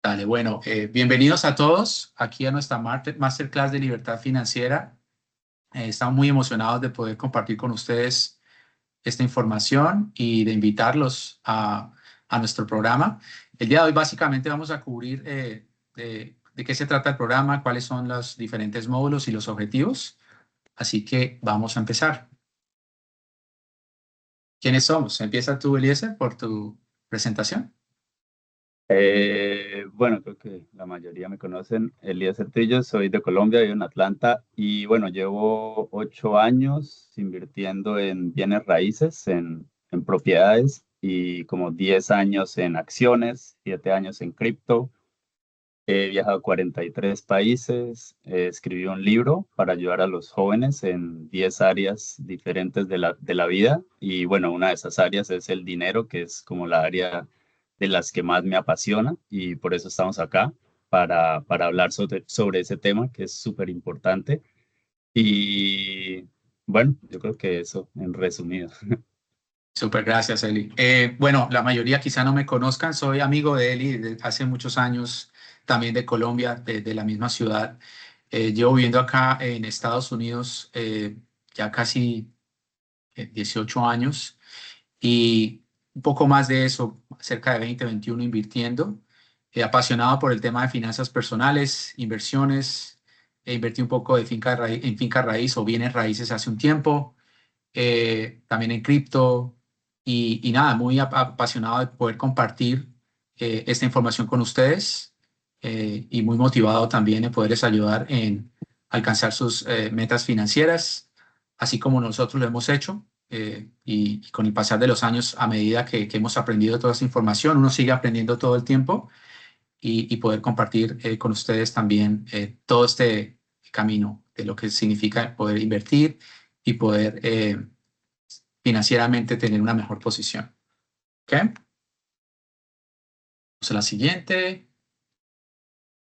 Dale, bueno, bienvenidos a todos aquí a nuestra Masterclass de Libertad Financiera. Estamos muy emocionados de poder compartir con ustedes esta información y de invitarlos a nuestro programa. El día de hoy básicamente vamos a cubrir de qué se trata el programa, cuáles son los diferentes módulos y los objetivos. Así que vamos a empezar. ¿Quiénes somos? Empieza tú, Eliezer, por tu presentación. Bueno, creo que la mayoría me conocen. Elías Certillo, soy de Colombia, vivo en Atlanta y bueno, llevo 8 años invirtiendo en bienes raíces, en propiedades y como 10 años en acciones, 7 años en cripto. He viajado a 43 países, escribí un libro para ayudar a los jóvenes en 10 áreas diferentes de la vida y bueno, una de esas áreas es el dinero, que es como la área de las que más me apasiona y por eso estamos acá para hablar sobre ese tema que es súper importante. Y bueno, yo creo que eso en resumido. Súper, gracias, Eli. Bueno, la mayoría quizá no me conozcan, soy amigo de Eli desde hace muchos años, también de Colombia, de la misma ciudad. Llevo viviendo acá en Estados Unidos ya casi 18 años y un poco más de eso, cerca de 20, 21 invirtiendo. Apasionado por el tema de finanzas personales, inversiones. Invertí un poco en finca raíz o bienes raíces hace un tiempo, también en cripto y nada, muy apasionado de poder compartir esta información con ustedes y muy motivado también de poderles ayudar en alcanzar sus metas financieras, así como nosotros lo hemos hecho. Y con el pasar de los años, a medida que hemos aprendido toda esa información, uno sigue aprendiendo todo el tiempo y poder compartir con ustedes también todo este camino de lo que significa poder invertir y poder financieramente tener una mejor posición. ¿Ok? Vamos a la siguiente.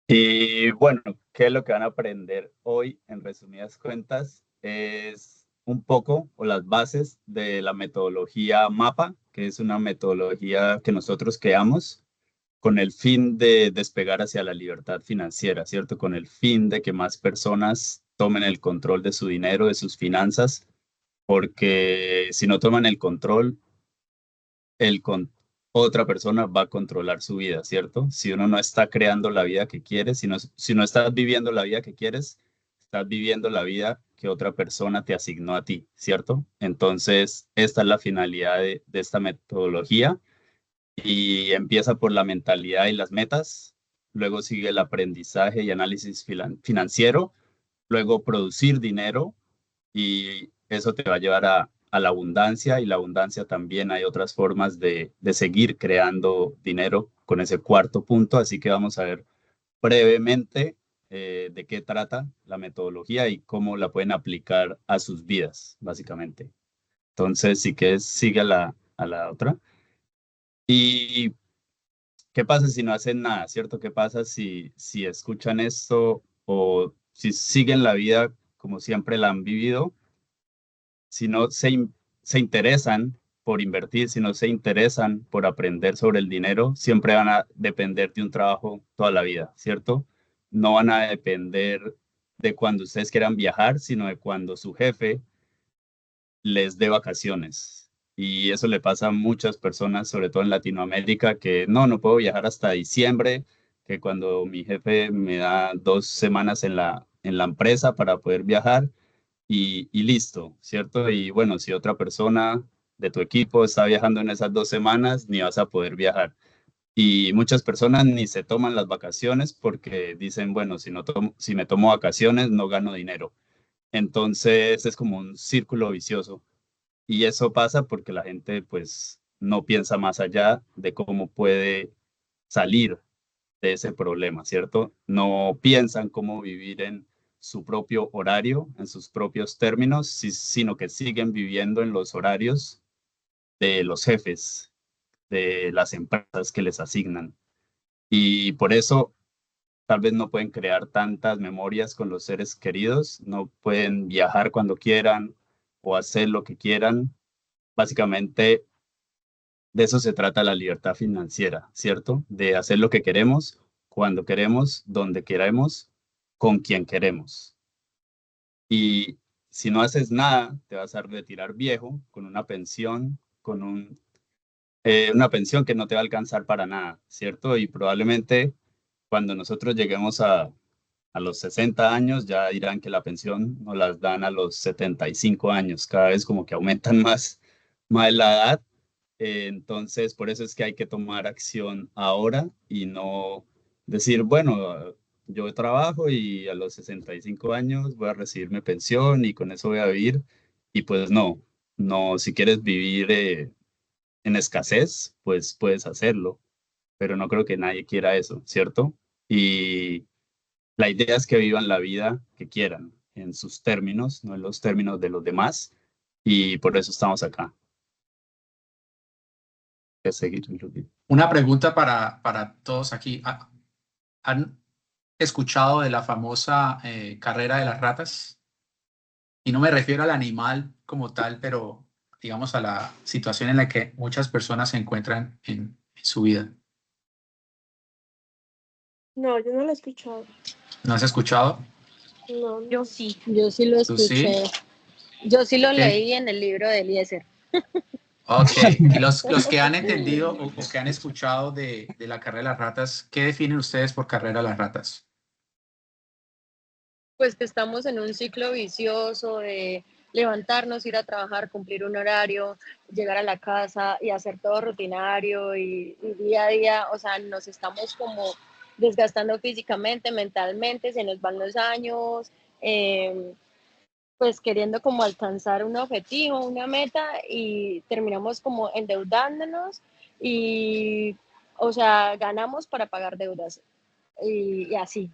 Y bueno, ¿qué es lo que van a aprender hoy en resumidas cuentas? Es un poco o las bases de la metodología MAPA, que es una metodología que nosotros creamos con el fin de despegar hacia la libertad financiera, ¿cierto? Con el fin de que más personas tomen el control de su dinero, de sus finanzas, porque si no toman el control, otra persona va a controlar su vida, ¿cierto? Si uno no está creando la vida que quiere, si no estás viviendo la vida que quieres, estás viviendo la vida que otra persona te asignó a ti, ¿cierto? Entonces, esta es la finalidad de esta metodología y empieza por la mentalidad y las metas, luego sigue el aprendizaje y análisis financiero, luego producir dinero y eso te va a llevar a la abundancia y la abundancia también hay otras formas de seguir creando dinero con ese cuarto punto, así que vamos a ver brevemente de qué trata la metodología y cómo la pueden aplicar a sus vidas, básicamente. Entonces, sí que sigue a la otra. ¿Y qué pasa si no hacen nada, cierto? ¿Qué pasa si escuchan esto o si siguen la vida como siempre la han vivido? Si no se interesan por invertir, si no se interesan por aprender sobre el dinero, siempre van a depender de un trabajo toda la vida, ¿cierto? No van a depender de cuando ustedes quieran viajar, sino de cuando su jefe les dé vacaciones. Y eso le pasa a muchas personas, sobre todo en Latinoamérica, que no puedo viajar hasta diciembre, que cuando mi jefe me da 2 semanas en la empresa para poder viajar y listo, ¿cierto? Y bueno, si otra persona de tu equipo está viajando en esas 2 semanas, ni vas a poder viajar. Y muchas personas ni se toman las vacaciones porque dicen, bueno, si me tomo vacaciones, no gano dinero. Entonces es como un círculo vicioso. Y eso pasa porque la gente pues no piensa más allá de cómo puede salir de ese problema, ¿cierto? No piensan cómo vivir en su propio horario, en sus propios términos, sino que siguen viviendo en los horarios de los jefes, de las empresas que les asignan. Y por eso tal vez no pueden crear tantas memorias con los seres queridos, no pueden viajar cuando quieran o hacer lo que quieran. Básicamente de eso se trata la libertad financiera, ¿cierto? De hacer lo que queremos cuando queremos, donde queremos, con quien queremos. Y si no haces nada, te vas a retirar viejo con una pensión, una pensión que no te va a alcanzar para nada, ¿cierto? Y probablemente cuando nosotros lleguemos a los 60 años, ya dirán que la pensión nos las dan a los 75 años, cada vez como que aumentan más la edad. Entonces, por eso es que hay que tomar acción ahora y no decir, bueno, yo trabajo y a los 65 años voy a recibir mi pensión y con eso voy a vivir. Y pues no, no, si quieres vivir en escasez, pues puedes hacerlo, pero no creo que nadie quiera eso, ¿cierto? Y la idea es que vivan la vida que quieran, en sus términos, no en los términos de los demás, y por eso estamos acá. Que seguir. Una pregunta para todos aquí. ¿Han escuchado de la famosa carrera de las ratas? Y no me refiero al animal como tal, pero digamos a la situación en la que muchas personas se encuentran en su vida. No, yo no lo he escuchado. ¿No has escuchado? No, Yo sí lo ¿Tú sí? escuché. Yo sí lo ¿Qué? leí en el libro de Eliezer. Ok, y los que han entendido o que han escuchado de la carrera de las ratas, ¿qué definen ustedes por carrera de las ratas? Pues que estamos en un ciclo vicioso de levantarnos, ir a trabajar, cumplir un horario, llegar a la casa y hacer todo rutinario y día a día, o sea, nos estamos como desgastando físicamente, mentalmente, se nos van los años, pues queriendo como alcanzar un objetivo, una meta y terminamos como endeudándonos y, o sea, ganamos para pagar deudas y así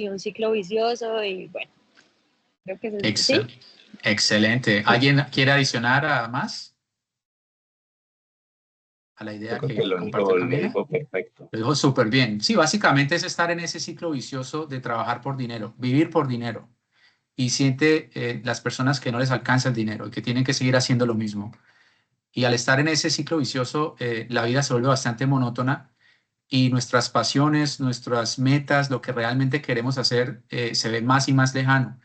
un ciclo vicioso y bueno, creo que sí. Excelente. Sí, ¿Alguien quiere adicionar a más a la yo idea creo que que compartió lo Camila? dijo perfecto. Lo dijo súper bien. Sí, básicamente es estar en ese ciclo vicioso de trabajar por dinero, vivir por dinero. Y siente las personas que no les alcanza el dinero y que tienen que seguir haciendo lo mismo. Y al estar en ese ciclo vicioso, la vida se vuelve bastante monótona y nuestras pasiones, nuestras metas, lo que realmente queremos hacer, se ve más y más lejano.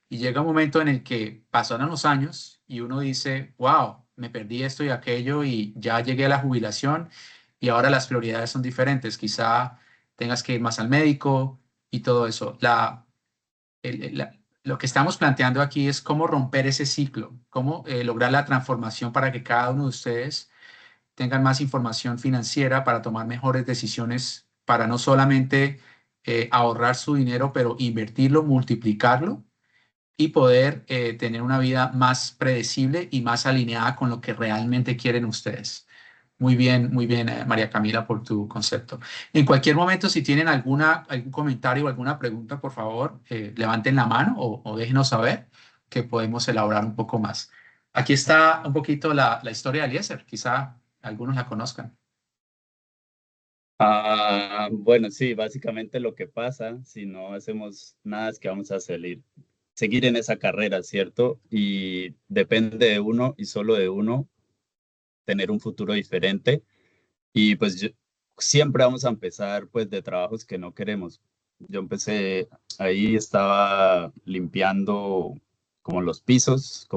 Y llega un momento en el que pasaron los años y uno dice, wow, me perdí esto y aquello y ya llegué a la jubilación y ahora las prioridades son diferentes. Quizá tengas que ir más al médico y todo eso. Lo que estamos planteando aquí es cómo romper ese ciclo, cómo lograr la transformación para que cada uno de ustedes tengan más información financiera para tomar mejores decisiones, para no solamente ahorrar su dinero, pero invertirlo, multiplicarlo y poder tener una vida más predecible y más alineada con lo que realmente quieren ustedes. Muy bien, María Camila, por tu concepto. En cualquier momento, si tienen algún comentario o alguna pregunta, por favor, levanten la mano o déjenos saber que podemos elaborar un poco más. Aquí está un poquito la historia de Eliezer, quizá algunos la conozcan. Bueno, sí, básicamente lo que pasa si no hacemos nada es que vamos a seguir en esa carrera, ¿cierto? Y depende de uno y solo de uno tener un futuro diferente. Y pues siempre vamos a empezar pues de trabajos que no queremos. Yo empecé ahí, estaba limpiando como los pisos,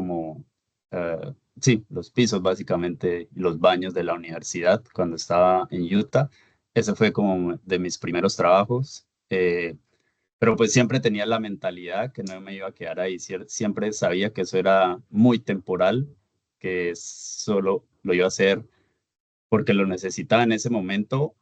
sí, los pisos básicamente, y los baños de la universidad cuando estaba en Utah. Ese fue como de mis primeros trabajos. Pero pues siempre tenía la mentalidad que no me iba a quedar ahí. Siempre sabía que eso era muy temporal, que solo lo iba a hacer porque lo necesitaba en ese momento,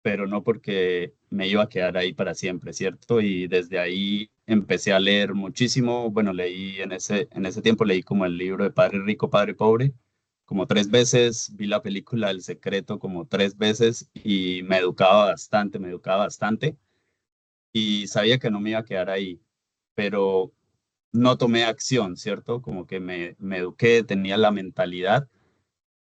pero no porque me iba a quedar ahí para siempre, ¿cierto? Y desde ahí empecé a leer muchísimo. Bueno, leí en ese tiempo, leí como el libro de Padre Rico, Padre Pobre, como 3 veces, vi la película El Secreto como 3 veces y me educaba bastante y sabía que no me iba a quedar ahí, pero no tomé acción, ¿cierto? Como que me eduqué, tenía la mentalidad,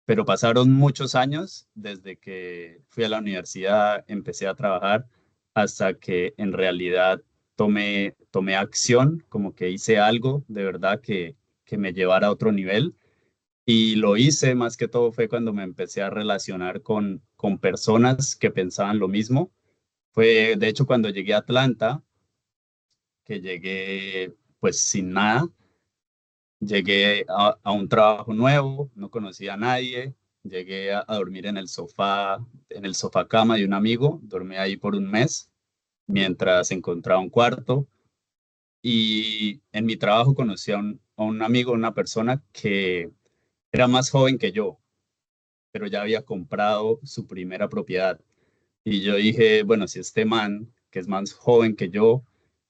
pero pasaron muchos años desde que fui a la universidad, empecé a trabajar, hasta que en realidad tomé acción, como que hice algo de verdad que me llevara a otro nivel. Y lo hice más que todo fue cuando me empecé a relacionar con personas que pensaban lo mismo Fue, de hecho, cuando llegué a Atlanta, que llegué pues sin nada, llegué a un trabajo nuevo, no conocía a nadie, llegué a dormir en el sofá cama de un amigo, dormí ahí por un mes mientras encontraba un cuarto y en mi trabajo conocí a un amigo, una persona que era más joven que yo, pero ya había comprado su primera propiedad. Y yo dije, bueno, si este man, que es más joven que yo,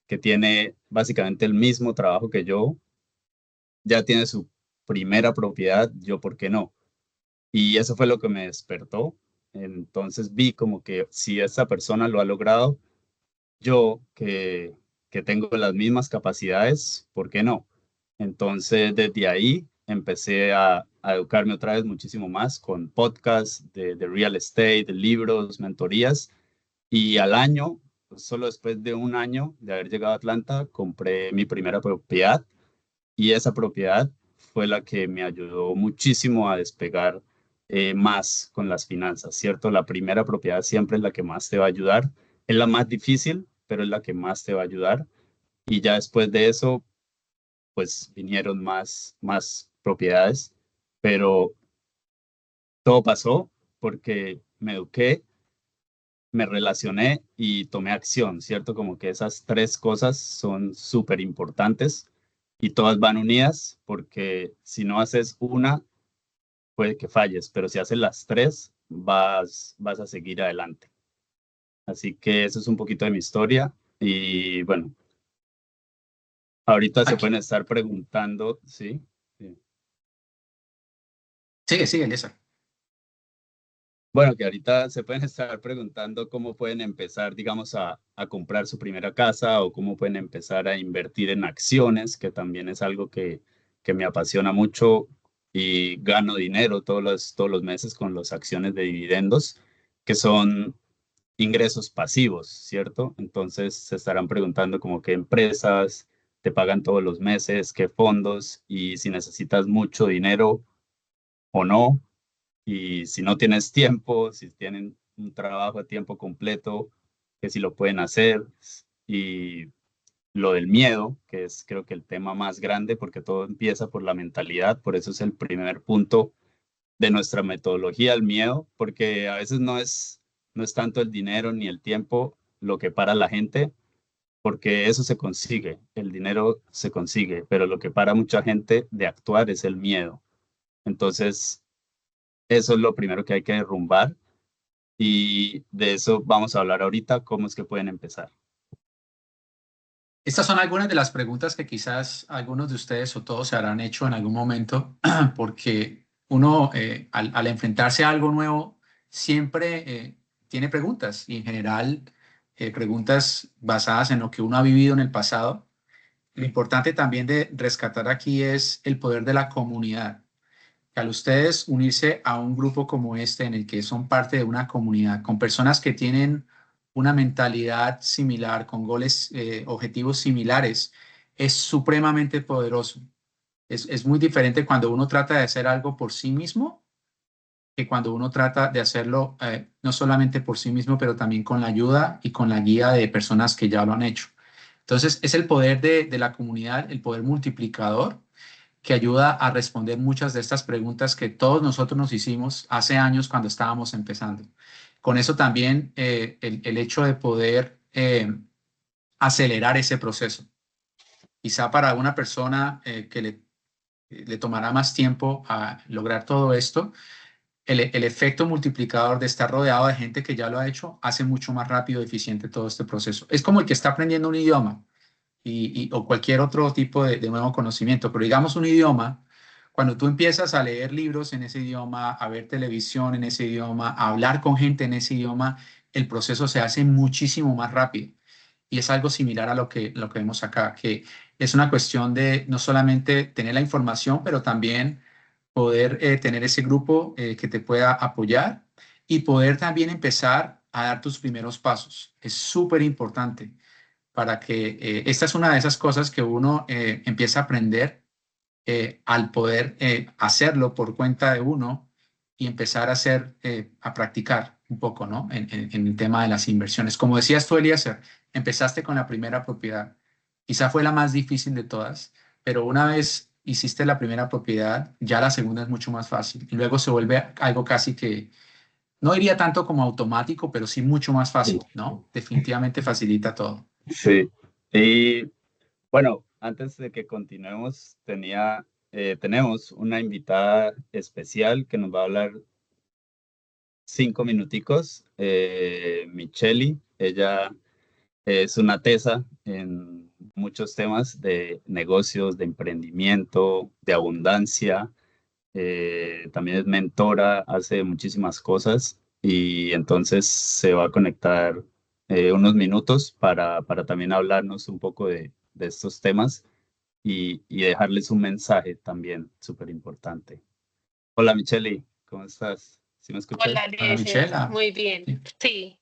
que tiene básicamente el mismo trabajo que yo, ya tiene su primera propiedad, yo, ¿por qué no? Y eso fue lo que me despertó. Entonces vi como que si esta persona lo ha logrado, yo que tengo las mismas capacidades, ¿por qué no? Entonces desde ahí empecé a educarme otra vez muchísimo más con podcasts de real estate, de libros, mentorías. Y al año, pues, solo después de un año de haber llegado a Atlanta, compré mi primera propiedad y esa propiedad fue la que me ayudó muchísimo a despegar más con las finanzas, ¿cierto? La primera propiedad siempre es la que más te va a ayudar, es la más difícil, pero es la que más te va a ayudar. Y ya después de eso, pues vinieron más propiedades, pero todo pasó porque me eduqué, me relacioné y tomé acción, ¿cierto? Como que esas tres cosas son súper importantes y todas van unidas porque si no haces una, puede que falles, pero si haces las tres, vas a seguir adelante. Así que eso es un poquito de mi historia y bueno, ahorita se Aquí, pueden estar preguntando, ¿sí? Sí. sigue, Elisa. Bueno, que ahorita se pueden estar preguntando cómo pueden empezar, digamos, a comprar su primera casa o cómo pueden empezar a invertir en acciones, que también es algo que me apasiona mucho y gano dinero todos los meses con las acciones de dividendos, que son ingresos pasivos, ¿cierto? Entonces se estarán preguntando como qué empresas te pagan todos los meses, qué fondos y si necesitas mucho dinero o no y si no tienes tiempo, si tienen un trabajo a tiempo completo, que si lo pueden hacer. Y lo del miedo, que es creo que el tema más grande, porque todo empieza por la mentalidad, por eso es el primer punto de nuestra metodología, el miedo, porque a veces no es tanto el dinero ni el tiempo lo que para a la gente, porque eso se consigue, el dinero se consigue, pero lo que para a mucha gente de actuar es el miedo. Entonces, eso es lo primero que hay que derrumbar y de eso vamos a hablar ahorita, cómo es que pueden empezar. Estas son algunas de las preguntas que quizás algunos de ustedes o todos se habrán hecho en algún momento, porque uno al enfrentarse a algo nuevo siempre tiene preguntas y en general preguntas basadas en lo que uno ha vivido en el pasado. Lo importante también de rescatar aquí es el poder de la comunidad. Al ustedes unirse a un grupo como este en el que son parte de una comunidad con personas que tienen una mentalidad similar, con goles, objetivos similares, es supremamente poderoso. Es muy diferente cuando uno trata de hacer algo por sí mismo que cuando uno trata de hacerlo no solamente por sí mismo, pero también con la ayuda y con la guía de personas que ya lo han hecho. Entonces, es el poder de la comunidad, el poder multiplicador que ayuda a responder muchas de estas preguntas que todos nosotros nos hicimos hace años cuando estábamos empezando. Con eso también el hecho de poder acelerar ese proceso. Quizá para una persona que le tomará más tiempo a lograr todo esto, el efecto multiplicador de estar rodeado de gente que ya lo ha hecho hace mucho más rápido y eficiente todo este proceso. Es como el que está aprendiendo un idioma o cualquier otro tipo de nuevo conocimiento, pero digamos un idioma, cuando tú empiezas a leer libros en ese idioma, a ver televisión en ese idioma, a hablar con gente en ese idioma, el proceso se hace muchísimo más rápido. Y es algo similar a lo que vemos acá, que es una cuestión de no solamente tener la información, pero también poder tener ese grupo que te pueda apoyar y poder también empezar a dar tus primeros pasos. Es súper importante para que esta es una de esas cosas que uno empieza a aprender al poder hacerlo por cuenta de uno y empezar a hacer, a practicar. un poco, ¿no? En el tema de las inversiones. Como decías tú, Eliezer, empezaste con la primera propiedad. Quizá fue la más difícil de todas, pero una vez hiciste la primera propiedad, ya la segunda es mucho más fácil. Y luego se vuelve algo casi que, no diría tanto como automático, pero sí mucho más fácil, ¿no? Definitivamente facilita todo. Sí. Y bueno, antes de que continuemos, tenemos una invitada especial que nos va a hablar 5 minuticos, Micheli. Ella es una tesa en muchos temas de negocios, de emprendimiento, de abundancia. También es mentora, hace muchísimas cosas y entonces se va a conectar unos minutos para también hablarnos un poco de estos temas y dejarles un mensaje también súper importante. Hola Micheli, ¿cómo estás? ¿Sí me Hola, escuchas? Hola, Eliezer. Michela. Muy bien. Sí. Sí.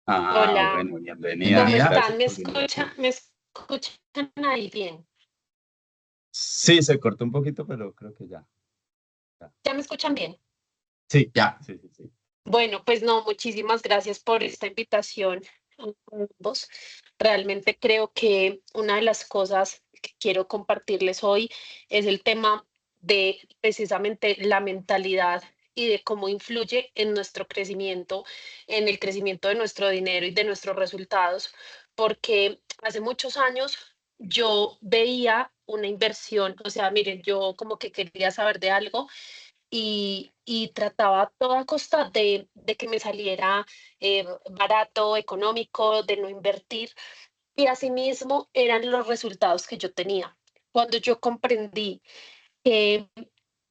Ah, Hola. bueno, bienvenida. ¿Cómo Bienvenida. Gracias están? por venir. ¿Me escuchan ahí bien? Sí, se cortó un poquito, pero creo que ya. ¿Ya me escuchan bien? Sí, Ya. sí, sí, sí. Bueno, pues no, muchísimas gracias por esta invitación a ambos. Realmente creo que una de las cosas que quiero compartirles hoy es el tema de precisamente la mentalidad y de cómo influye en nuestro crecimiento, en el crecimiento de nuestro dinero y de nuestros resultados, porque hace muchos años yo veía una inversión, o sea, miren, yo como que quería saber de algo y trataba a toda costa de que me saliera barato, económico, de no invertir. Y asimismo eran los resultados que yo tenía. Cuando yo comprendí que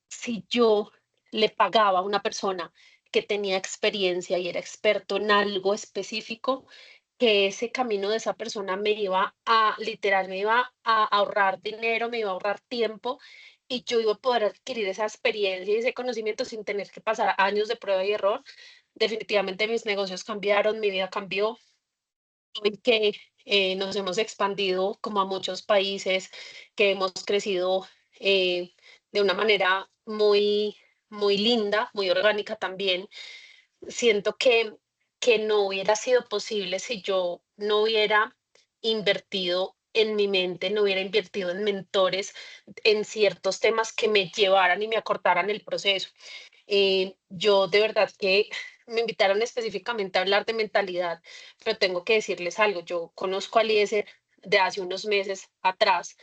si yo le pagaba a una persona que tenía experiencia y era experto en algo específico, que ese camino de esa persona me iba a, literal, me iba a ahorrar dinero, me iba a ahorrar tiempo y yo iba a poder adquirir esa experiencia y ese conocimiento sin tener que pasar años de prueba y error. Definitivamente mis negocios cambiaron, mi vida cambió, hoy que nos hemos expandido como a muchos países, que hemos crecido de una manera muy linda, muy orgánica también. Siento que no hubiera sido posible si yo no hubiera invertido en mi mente, no hubiera invertido en mentores, en ciertos temas que me llevaran y me acortaran el proceso. Yo de verdad que me invitaron específicamente a hablar de mentalidad, pero tengo que decirles algo. Yo conozco a Eliezer de hace unos meses atrás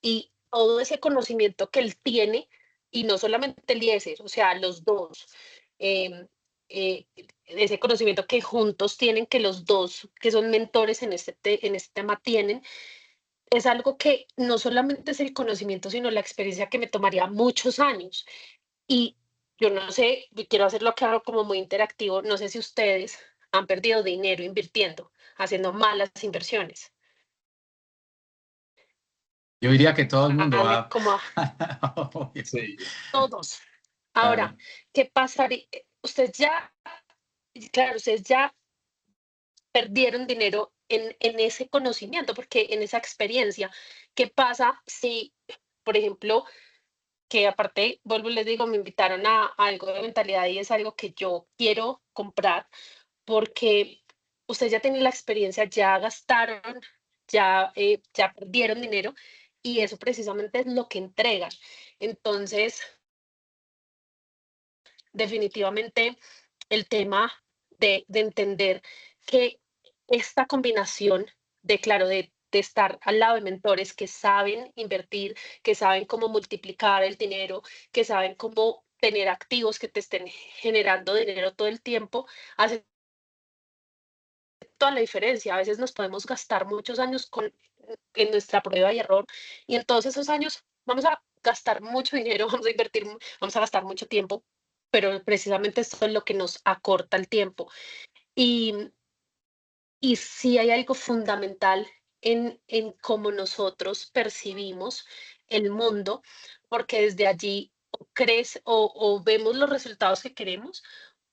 y todo ese conocimiento que él tiene, y no solamente Eliezer, o sea, los dos, em, ese conocimiento que juntos tienen, que los dos que son mentores en este tema tienen, es algo que no solamente es el conocimiento, sino la experiencia que me tomaría muchos años. Y yo no sé, y quiero hacerlo acá como muy interactivo, no sé si ustedes han perdido dinero invirtiendo, haciendo malas inversiones. Yo diría que todo el mundo Háganme va. como a Obvio, Sí. todos. claro. Ahora, ¿qué pasaría? Ustedes ya, claro, ustedes ya perdieron dinero en ese conocimiento, porque en esa experiencia, ¿qué pasa si, por ejemplo, que aparte, vuelvo y les digo, me invitaron a algo de mentalidad y es algo que yo quiero comprar porque ustedes ya tienen la experiencia, ya gastaron, ya perdieron dinero y eso precisamente es lo que entregan. Entonces, definitivamente, el tema de entender que esta combinación de, claro, de estar al lado de mentores que saben invertir, que saben cómo multiplicar el dinero, que saben cómo tener activos que te estén generando dinero todo el tiempo, hace toda la diferencia. A veces nos podemos gastar muchos años en nuestra prueba y error y en todos esos años vamos a gastar mucho dinero, vamos a invertir, vamos a gastar mucho tiempo, pero precisamente esto es lo que nos acorta el tiempo. Y, y sí hay algo fundamental en cómo nosotros percibimos el mundo, porque desde allí o crees o vemos los resultados que queremos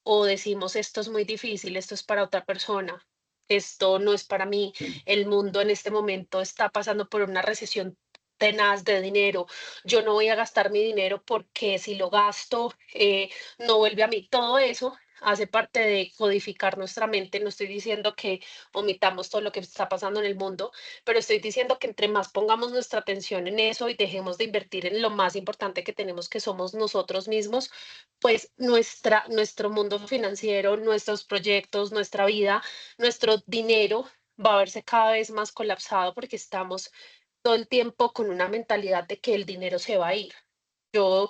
o decimos esto es muy difícil, esto es para otra persona, esto no es para mí, el mundo en este momento está pasando por una recesión tenaz de dinero, yo no voy a gastar mi dinero porque si lo gasto no vuelve a mí. Todo eso hace parte de codificar nuestra mente. No estoy diciendo que omitamos todo lo que está pasando en el mundo, pero estoy diciendo que entre más pongamos nuestra atención en eso y dejemos de invertir en lo más importante que tenemos, que somos nosotros mismos, pues nuestro mundo financiero, nuestros proyectos, nuestra vida, nuestro dinero va a verse cada vez más colapsado porque estamos todo el tiempo con una mentalidad de que el dinero se va a ir. Yo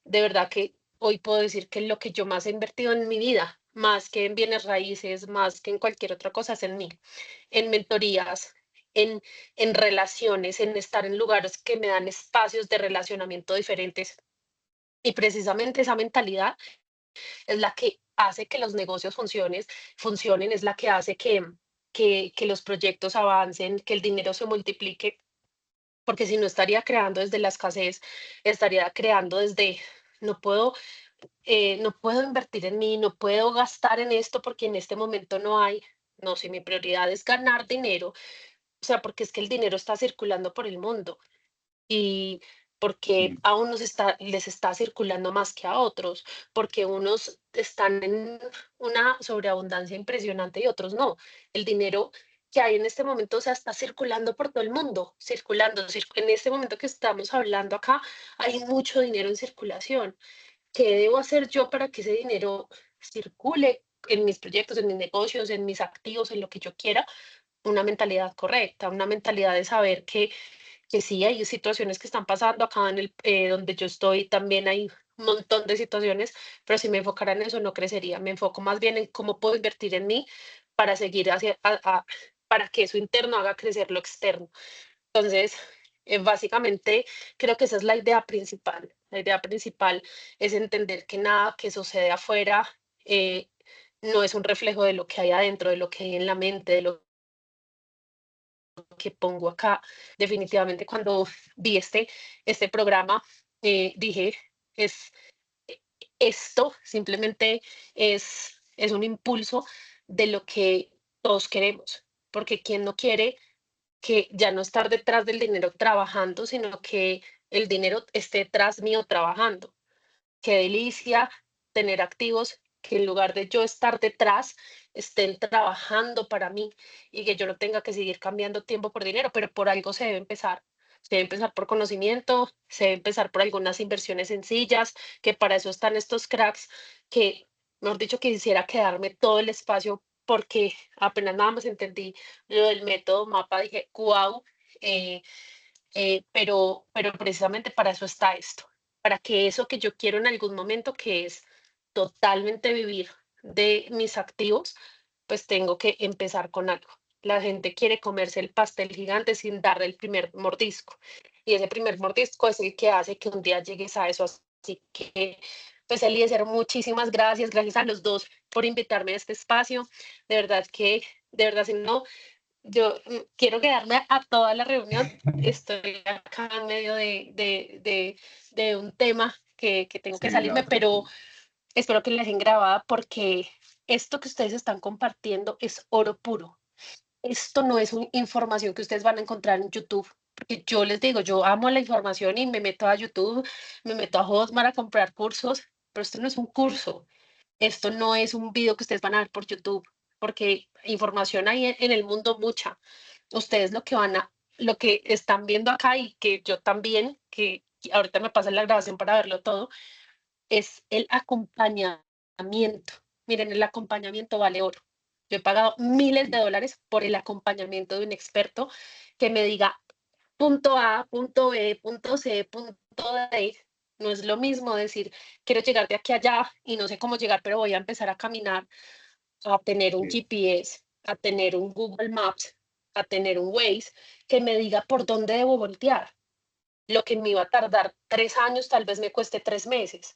de verdad que hoy puedo decir que lo que yo más he invertido en mi vida, más que en bienes raíces, más que en cualquier otra cosa, es en mí, en mentorías, en, en relaciones, en estar en lugares que me dan espacios de relacionamiento diferentes. Y precisamente esa mentalidad es la que hace que los negocios funcionen, es la que hace que los proyectos avancen, que el dinero se multiplique, porque si no estaría creando desde la escasez, estaría creando desde, no puedo no puedo invertir en mí, no puedo gastar en esto porque en este momento no hay. No, si mi prioridad es ganar dinero, o sea, porque es que el dinero está circulando por el mundo y porque Mm. a unos les está circulando más que a otros, porque unos están en una sobreabundancia impresionante y otros no. El dinero que hay en este momento, o sea, está circulando por todo el mundo, circulando. En este momento que estamos hablando acá, hay mucho dinero en circulación. ¿Qué debo hacer yo para que ese dinero circule en mis proyectos, en mis negocios, en mis activos, en lo que yo quiera? Una mentalidad correcta, una mentalidad de saber que sí hay situaciones que están pasando acá donde yo estoy, también hay un montón de situaciones, pero si me enfocara en eso no crecería. Me enfoco más bien en cómo puedo invertir en mí para seguir para que eso interno haga crecer lo externo. Entonces, básicamente, creo que esa es la idea principal. La idea principal es entender que nada que sucede afuera eh, no es un reflejo de lo que hay adentro, de lo que hay en la mente, de lo que pongo acá. Definitivamente, cuando vi este programa, dije, es e- esto simplemente es un impulso de lo que todos queremos, porque quien no quiere que ya no estar detrás del dinero trabajando, sino que el dinero esté detrás mío trabajando. Qué delicia tener activos que en lugar de yo estar detrás, estén trabajando para mí y que yo no tenga que seguir cambiando tiempo por dinero, pero por algo se debe empezar. Se debe empezar por conocimiento, se debe empezar por algunas inversiones sencillas, que para eso están estos cracks que, mejor dicho, quisiera quedarme todo el espacio porque apenas nada más entendí lo del método MAPA, dije, wow, pero precisamente para eso está esto, para que eso que yo quiero en algún momento, que es totalmente vivir de mis activos, pues tengo que empezar con algo. La gente quiere comerse el pastel gigante sin darle el primer mordisco. Y ese primer mordisco es el que hace que un día llegues a eso. Así que, pues Eliezer, muchísimas gracias. Gracias a los dos por invitarme a este espacio. De verdad, si no, yo quiero quedarme a toda la reunión. Estoy acá en medio de un tema que tengo que Sí, no, salirme, pero tranquilo. espero que la dejen grabada porque esto que ustedes están compartiendo es oro puro. Esto no es información que ustedes van a encontrar en YouTube. Porque yo les digo, yo amo la información y me meto a YouTube, me meto a Hotmart a comprar cursos, pero esto no es un curso. Esto no es un video que ustedes van a ver por YouTube, porque información hay en el mundo mucha. Ustedes lo que están viendo acá y que yo también, que ahorita me pasa la grabación para verlo todo, es el acompañamiento. Miren, el acompañamiento vale oro. Yo he pagado miles de dólares por el acompañamiento de un experto que me diga punto A, punto B, punto C, punto D. No es lo mismo decir, quiero llegar de aquí a allá y no sé cómo llegar, pero voy a empezar a caminar, a tener un Sí, GPS, a tener un Google Maps, a tener un Waze que me diga por dónde debo voltear. Lo que me iba a tardar 3 años, tal vez me cueste 3 meses.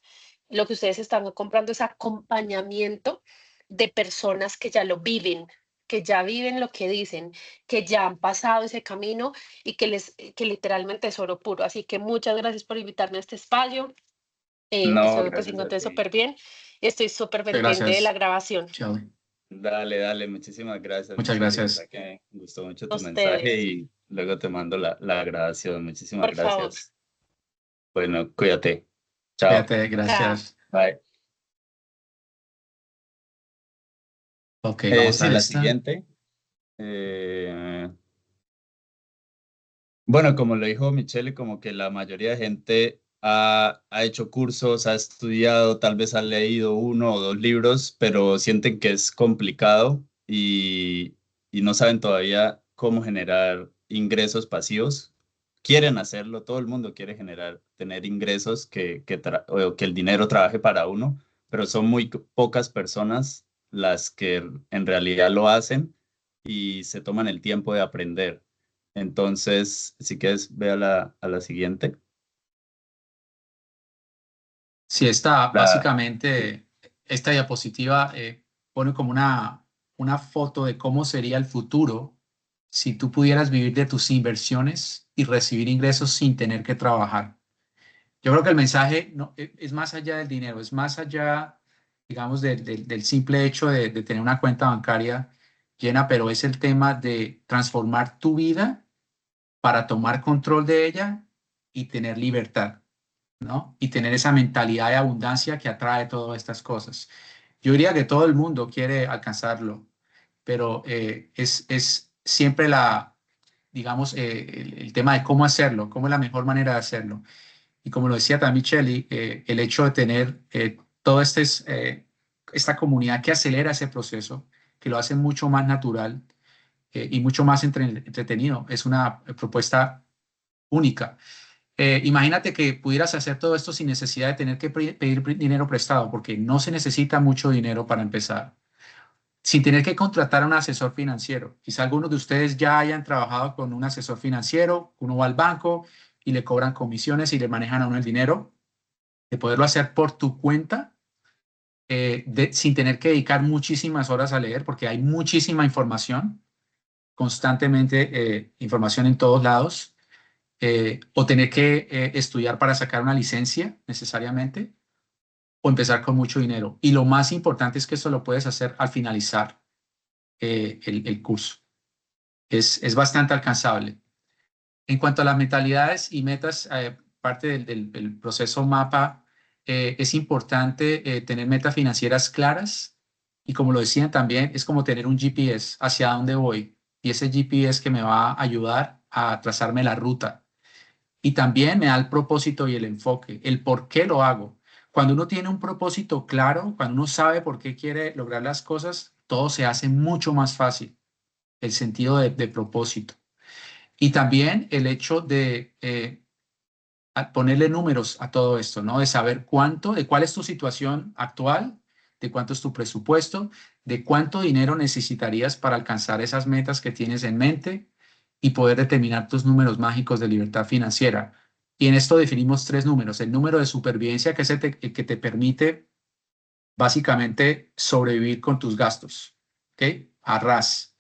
Lo que ustedes están comprando es acompañamiento de personas que ya viven lo que dicen, que ya han pasado ese camino y que literalmente es oro puro. Así que muchas gracias por invitarme a este espacio. no, Espero que pues se gracias a encuentre ti. súper bien. Estoy súper Muchas pendiente de la gracias, grabación. Shelly. Dale, dale, muchísimas gracias, Muchas Michelle. De verdad gracias. que me gustó mucho A tu mensaje ustedes, y luego te mando la grabación. Muchísimas por favor. gracias. Bueno, cuídate. Chao. Cuídate, Chao. gracias. Bye. Ok, vamos a Sí, la esta. siguiente. Bueno, como lo dijo Michelle, como que la mayoría de gente ha hecho cursos, ha estudiado, tal vez ha leído uno o dos libros, pero sienten que es complicado y no saben todavía cómo generar ingresos pasivos. Quieren hacerlo, todo el mundo quiere tener ingresos o que el dinero trabaje para uno, pero son muy pocas personas las que en realidad lo hacen y se toman el tiempo de aprender. Entonces, si quieres, ve a la siguiente. Sí, esta, Sí. básicamente, esta diapositiva pone como una foto de cómo sería el futuro si tú pudieras vivir de tus inversiones y recibir ingresos sin tener que trabajar. Yo creo que el mensaje no, es más allá del dinero, es más allá, digamos, del simple hecho de tener una cuenta bancaria llena, pero es el tema de transformar tu vida para tomar control de ella y tener libertad, ¿no? Y tener esa mentalidad de abundancia que atrae todas estas cosas. Yo diría que todo el mundo quiere alcanzarlo, pero es siempre digamos, el tema de cómo hacerlo, cómo es la mejor manera de hacerlo. Y como lo decía también Micheli, el hecho de tener toda esta comunidad que acelera ese proceso, que lo hace mucho más natural y mucho más entretenido, es una propuesta única. Imagínate que pudieras hacer todo esto sin necesidad de tener que pedir dinero prestado, porque no se necesita mucho dinero para empezar, sin tener que contratar a un asesor financiero. Quizá algunos de ustedes ya hayan trabajado con un asesor financiero, uno va al banco y le cobran comisiones y le manejan a uno el dinero, de poderlo hacer por tu cuenta, sin tener que dedicar muchísimas horas a leer, porque hay muchísima información, constantemente información en todos lados, o tener que estudiar para sacar una licencia necesariamente, o empezar con mucho dinero. Y lo más importante es que esto lo puedes hacer al finalizar el curso. Es bastante alcanzable. En cuanto a las mentalidades y metas, parte del proceso MAPA, es importante tener metas financieras claras y como lo decían también, es como tener un GPS hacia dónde voy y ese GPS que me va a ayudar a trazarme la ruta y también me da el propósito y el enfoque, el por qué lo hago. Cuando uno tiene un propósito claro, cuando uno sabe por qué quiere lograr las cosas, todo se hace mucho más fácil, el sentido de propósito. Y también el hecho de ponerle números a todo esto, ¿no? De saber cuánto, de cuál es tu situación actual, de cuánto es tu presupuesto, de cuánto dinero necesitarías para alcanzar esas metas que tienes en mente y poder determinar tus números mágicos de libertad financiera. Y en esto definimos tres números. El número de supervivencia, que es el que te permite básicamente sobrevivir con tus gastos, ¿ok? A ras.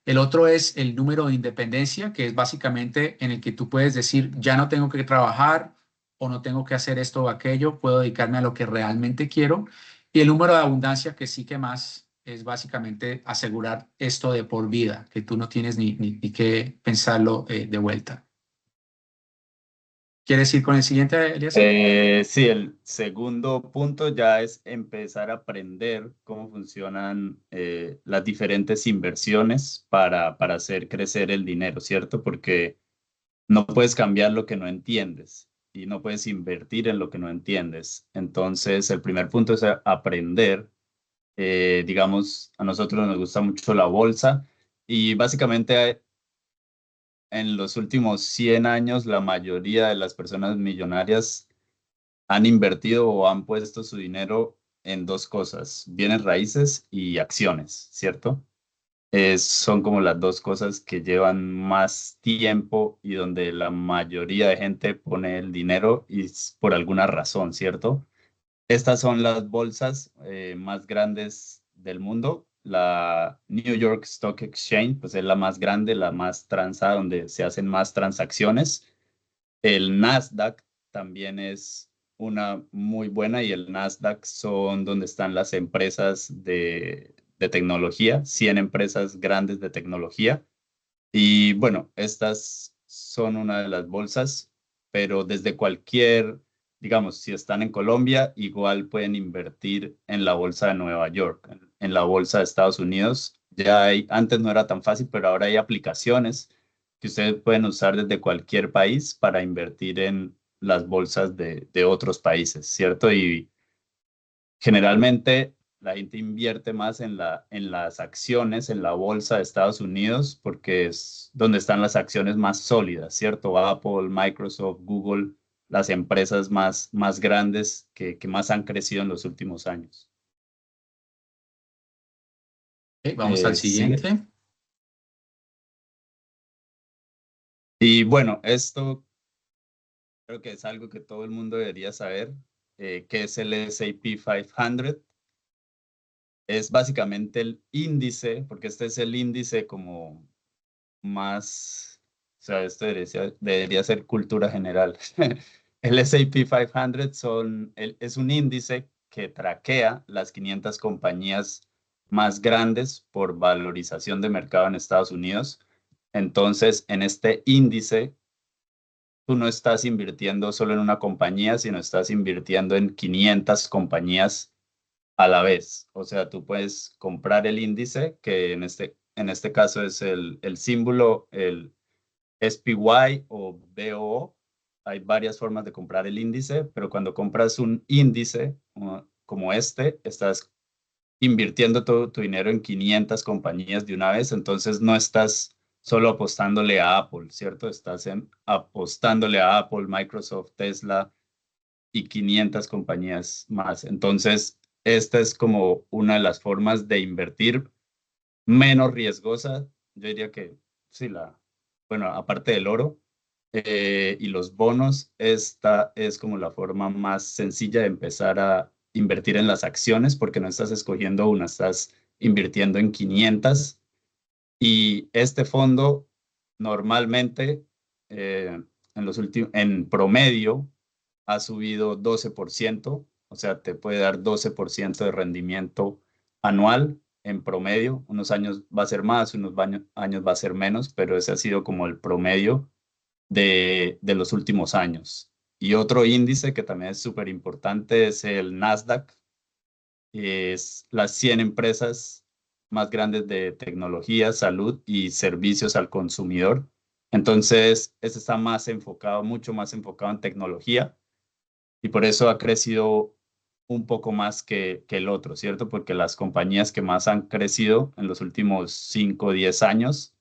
El otro es el número de independencia, que es básicamente en el que tú puedes decir, ya no tengo que trabajar o no tengo que hacer esto o aquello, puedo dedicarme a lo que realmente quiero. Y el número de abundancia, que sí que más es básicamente asegurar esto de por vida, que tú no tienes ni que pensarlo de vuelta. ¿Quieres ir con el siguiente, Eliezer? Sí, el segundo punto ya es empezar a aprender cómo funcionan las diferentes inversiones para hacer crecer el dinero, ¿cierto? Porque no puedes cambiar lo que no entiendes y no puedes invertir en lo que no entiendes. Entonces, el primer punto es aprender. Digamos, a nosotros nos gusta mucho la bolsa y básicamente en los últimos 100 años la mayoría de las personas millonarias han invertido o han puesto su dinero en dos cosas, bienes raíces y acciones, ¿cierto? Son como las dos cosas que llevan más tiempo y donde la mayoría de gente pone el dinero y es por alguna razón, ¿cierto? Estas son las bolsas más grandes del mundo. La New York Stock Exchange, pues es la más grande, la más transada, donde se hacen más transacciones. El Nasdaq también es una muy buena y el Nasdaq son donde están las empresas de tecnología, 100 empresas grandes de tecnología. Y bueno, estas son una de las bolsas, pero desde cualquier, digamos, si están en Colombia, igual pueden invertir en la bolsa de Nueva York. en la bolsa de Estados Unidos. Ya hay, antes no era tan fácil, pero ahora hay aplicaciones que ustedes pueden usar desde cualquier país para invertir en las bolsas de otros países, ¿cierto? Y generalmente la gente invierte más en las acciones, en la bolsa de Estados Unidos, porque es donde están las acciones más sólidas, ¿cierto? Apple, Microsoft, Google, las empresas más grandes que más han crecido en los últimos años. Ok, vamos al Sigue. siguiente. Y bueno, esto creo que es algo que todo el mundo debería saber, que es el S&P 500. Es básicamente el índice, porque este es el índice como más, o sea, esto debería ser cultura general. El S&P 500 es un índice que traquea las 500 compañías más grandes por valorización de mercado en Estados Unidos. Entonces, en este índice, tú no estás invirtiendo solo en una compañía, sino estás invirtiendo en 500 compañías a la vez. O sea, tú puedes comprar el índice, que en este caso es el símbolo, el SPY o BOO. Hay varias formas de comprar el índice, pero cuando compras un índice como este, estás invirtiendo todo tu dinero en 500 compañías de una vez, entonces no estás solo apostándole a Apple, ¿cierto? Estás apostándole a Apple, Microsoft, Tesla y 500 compañías más. Entonces, esta es como una de las formas de invertir menos riesgosa. Yo diría que sí, bueno, aparte del oro y los bonos, esta es como la forma más sencilla de empezar a invertir en las acciones porque no estás escogiendo una, estás invirtiendo en 500. Y este fondo normalmente en promedio ha subido 12%, o sea, te puede dar 12% de rendimiento anual en promedio. Unos años va a ser más, unos años va a ser menos, pero ese ha sido como el promedio de los últimos años. Y otro índice que también es súper importante es el Nasdaq, es las 100 empresas más grandes de tecnología, salud y servicios al consumidor. Entonces, este está más enfocado, mucho más enfocado en tecnología y por eso ha crecido un poco más que el otro, ¿cierto? Porque las compañías que más han crecido en los últimos 5 o 10 años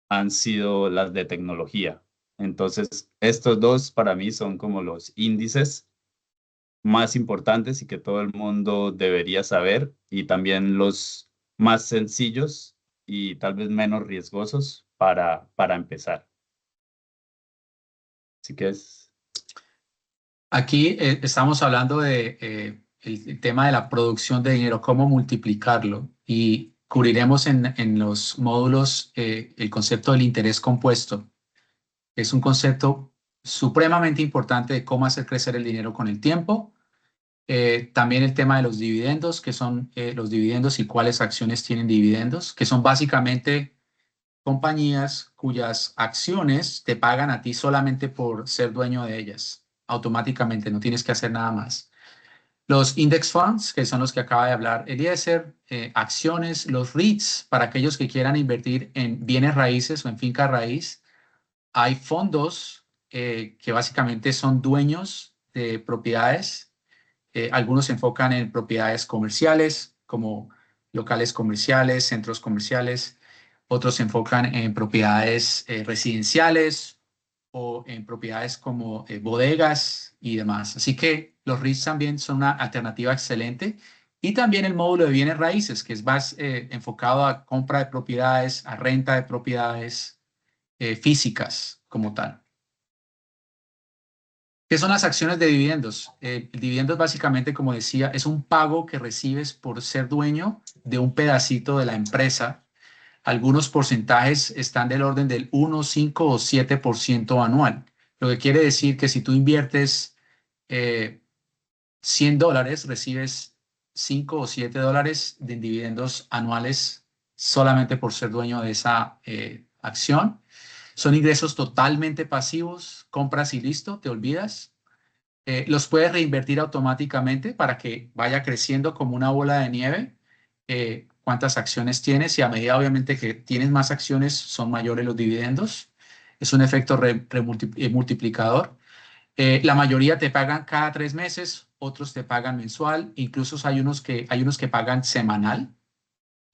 han sido las de tecnología. Entonces, estos dos para mí son como los índices más importantes y que todo el mundo debería saber y también los más sencillos y tal vez menos riesgosos para empezar. Así que es... Aquí estamos hablando de el tema de la producción de dinero, cómo multiplicarlo y cubriremos en los módulos el concepto del interés compuesto. Es un concepto supremamente importante de cómo hacer crecer el dinero con el tiempo. También el tema de los dividendos, que son los dividendos y cuáles acciones tienen dividendos, que son básicamente compañías cuyas acciones te pagan a ti solamente por ser dueño de ellas. Automáticamente, no tienes que hacer nada más. Los index funds, que son los que acaba de hablar Eliezer, acciones, los REITs, para aquellos que quieran invertir en bienes raíces o en finca raíz. Hay fondos que básicamente son dueños de propiedades. Algunos se enfocan en propiedades comerciales, como locales comerciales, centros comerciales. Otros se enfocan en propiedades residenciales o en propiedades como bodegas y demás. Así que los REITs también son una alternativa excelente. Y también el módulo de bienes raíces, que es más enfocado a compra de propiedades, a renta de propiedades físicas como tal. ¿Qué son las acciones de dividendos? El dividendo es básicamente, como decía, es un pago que recibes por ser dueño de un pedacito de la empresa. Algunos porcentajes están del orden del 1, 5 o 7% anual. Lo que quiere decir que si tú inviertes $100, recibes 5 o 7 dólares de dividendos anuales solamente por ser dueño de esa acción. Son ingresos totalmente pasivos, compras y listo, te olvidas. Los puedes reinvertir automáticamente para que vaya creciendo como una bola de nieve cuántas acciones tienes y a medida obviamente que tienes más acciones son mayores los dividendos. Es un efecto multiplicador. La mayoría te pagan cada 3 meses, otros te pagan mensual, incluso hay unos que pagan semanal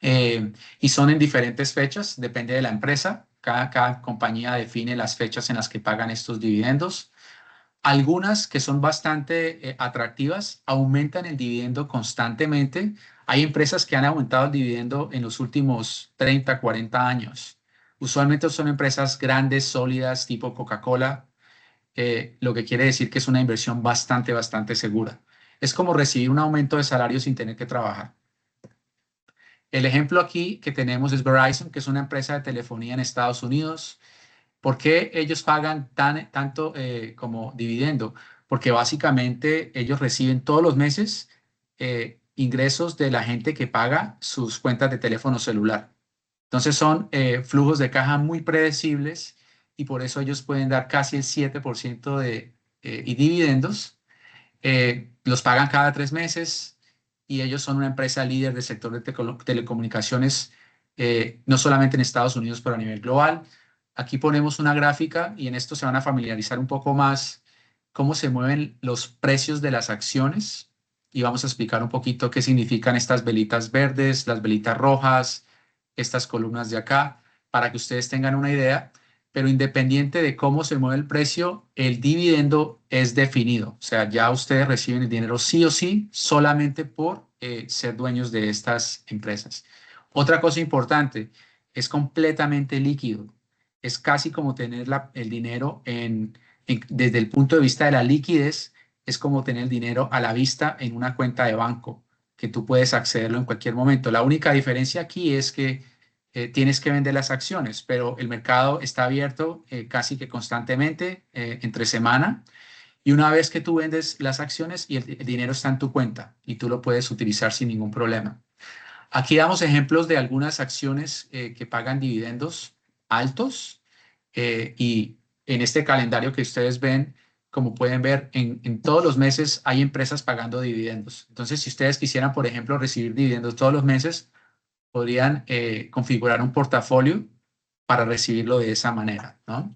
y son en diferentes fechas, depende de la empresa. Cada compañía define las fechas en las que pagan estos dividendos. Algunas que son bastante atractivas aumentan el dividendo constantemente. Hay empresas que han aumentado el dividendo en los últimos 30, 40 años. Usualmente son empresas grandes, sólidas, tipo Coca-Cola, lo que quiere decir que es una inversión bastante segura. Es como recibir un aumento de salario sin tener que trabajar. El ejemplo aquí que tenemos es Verizon, que es una empresa de telefonía en Estados Unidos. ¿Por qué ellos pagan tanto como dividendo? Porque básicamente ellos reciben todos los meses ingresos de la gente que paga sus cuentas de teléfono celular. Entonces son flujos de caja muy predecibles y por eso ellos pueden dar casi el 7% y dividendos. Los pagan cada 3 meses y ellos son una empresa líder del sector de telecomunicaciones, no solamente en Estados Unidos, pero a nivel global. Aquí ponemos una gráfica y en esto se van a familiarizar un poco más cómo se mueven los precios de las acciones y vamos a explicar un poquito qué significan estas velitas verdes, las velitas rojas, estas columnas de acá, para que ustedes tengan una idea. Pero independiente de cómo se mueve el precio, el dividendo es definido. O sea, ya ustedes reciben el dinero sí o sí solamente por ser dueños de estas empresas. Otra cosa importante, es completamente líquido. Es casi como tener el dinero desde el punto de vista de la liquidez, es como tener el dinero a la vista en una cuenta de banco, que tú puedes accederlo en cualquier momento. La única diferencia aquí es que tienes que vender las acciones, pero el mercado está abierto casi que constantemente entre semana y una vez que tú vendes las acciones y el dinero está en tu cuenta y tú lo puedes utilizar sin ningún problema. Aquí damos ejemplos de algunas acciones que pagan dividendos altos y en este calendario que ustedes ven, como pueden ver, en todos los meses hay empresas pagando dividendos. Entonces, si ustedes quisieran, por ejemplo, recibir dividendos todos los meses, podrían configurar un portafolio para recibirlo de esa manera, ¿no?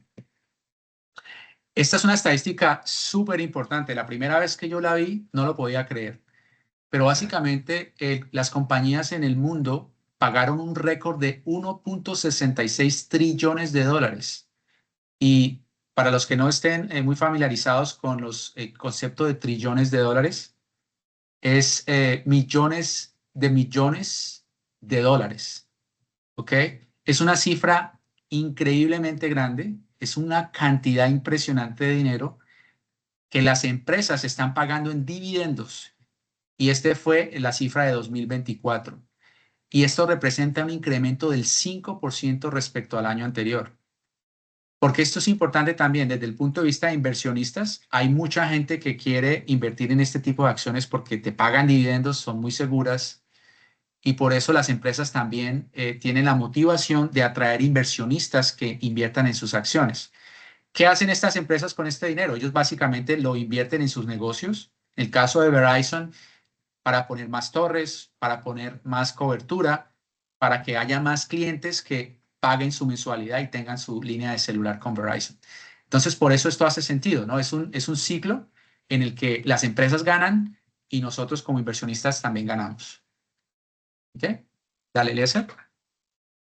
Esta es una estadística súper importante. La primera vez que yo la vi, no lo podía creer. Pero básicamente las compañías en el mundo pagaron un récord de 1.66 trillones de dólares. Y para los que no estén muy familiarizados con los conceptos de trillones de dólares, es millones de dólares. ¿Ok? Es una cifra increíblemente grande, es una cantidad impresionante de dinero que las empresas están pagando en dividendos. Y este fue la cifra de 2024. Y esto representa un incremento del 5% respecto al año anterior. Porque esto es importante también desde el punto de vista de inversionistas. Hay mucha gente que quiere invertir en este tipo de acciones porque te pagan dividendos, son muy seguras y por eso las empresas también tienen la motivación de atraer inversionistas que inviertan en sus acciones. ¿Qué hacen estas empresas con este dinero? Ellos básicamente lo invierten en sus negocios. En el caso de Verizon, para poner más torres, para poner más cobertura, para que haya más clientes que paguen su mensualidad y tengan su línea de celular con Verizon. Entonces, por eso esto hace sentido, ¿no? Es un ciclo en el que las empresas ganan y nosotros como inversionistas también ganamos. ¿Ok? Dale, Eliezer.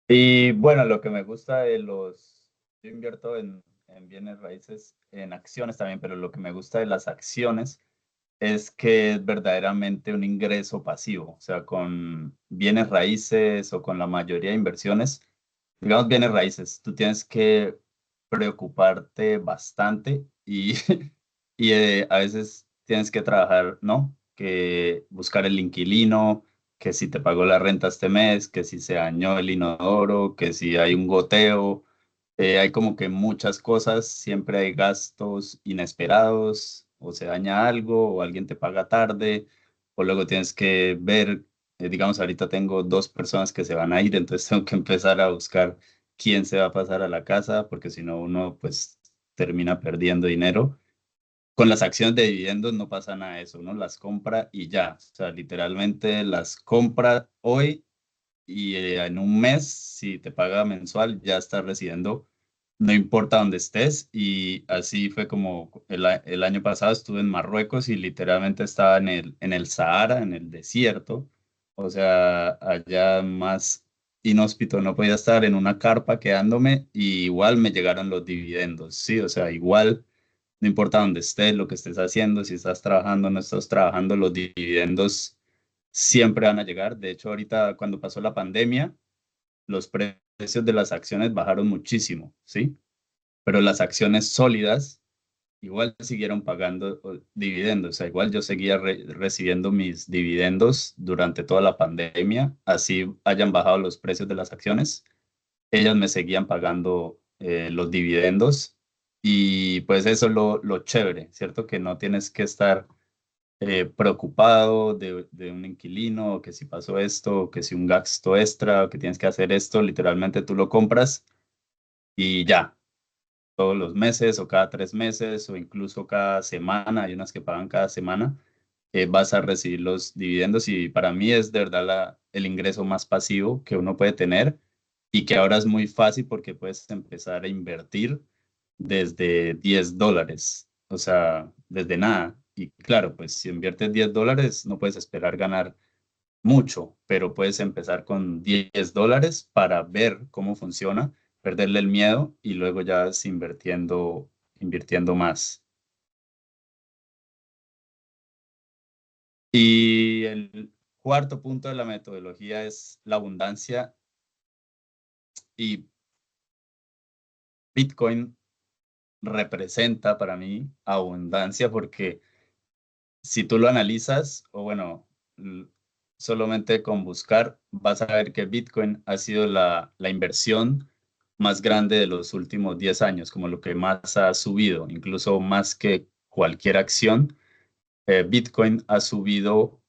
Y bueno, lo que me gusta de yo invierto en bienes raíces, en acciones también, pero lo que me gusta de las acciones es que es verdaderamente un ingreso pasivo. O sea, con bienes raíces o con la mayoría de inversiones, digamos bienes raíces, tú tienes que preocuparte bastante y, a veces tienes que trabajar, ¿no? Que buscar el inquilino, que si te pagó la renta este mes, que si se dañó el inodoro, que si hay un goteo. Hay como que muchas cosas, siempre hay gastos inesperados, o se daña algo, o alguien te paga tarde, o luego tienes que ver, digamos, ahorita tengo 2 personas que se van a ir, entonces tengo que empezar a buscar quién se va a pasar a la casa, porque si no uno pues termina perdiendo dinero. con las acciones de dividendos no pasa nada de eso, uno las compra y ya, o sea, literalmente las compra hoy y en un mes, si te paga mensual, ya estás recibiendo, no importa dónde estés. Y así fue como el año pasado estuve en Marruecos y literalmente estaba en el Sahara, en el desierto, o sea, allá más inhóspito no podía estar, en una carpa quedándome y igual me llegaron los dividendos, sí, o sea, igual. No importa dónde estés, lo que estés haciendo, si estás trabajando o no estás trabajando, los dividendos siempre van a llegar. De hecho, ahorita cuando pasó la pandemia, los precios de las acciones bajaron muchísimo, ¿sí? Pero las acciones sólidas igual siguieron pagando dividendos. O sea, igual yo seguía recibiendo mis dividendos durante toda la pandemia, así hayan bajado los precios de las acciones. Ellas me seguían pagando los dividendos y pues eso es lo chévere, ¿cierto? Que no tienes que estar preocupado de un inquilino, o que si pasó esto, o que si un gasto extra, o que tienes que hacer esto, literalmente tú lo compras y ya, todos los meses o cada 3 meses o incluso cada semana, hay unas que pagan cada semana, vas a recibir los dividendos y para mí es de verdad el ingreso más pasivo que uno puede tener y que ahora es muy fácil porque puedes empezar a invertir desde $10, o sea, desde nada. Y claro, pues si inviertes $10, no puedes esperar ganar mucho, pero puedes empezar con $10 para ver cómo funciona, perderle el miedo y luego ya vas invirtiendo más. Y el cuarto punto de la metodología es la abundancia y Bitcoin representa para mí abundancia porque si tú lo analizas, o bueno, solamente con buscar, vas a ver que Bitcoin ha sido la inversión más grande de los últimos 10 años, como lo que más ha subido, incluso más que cualquier acción. Bitcoin ha subido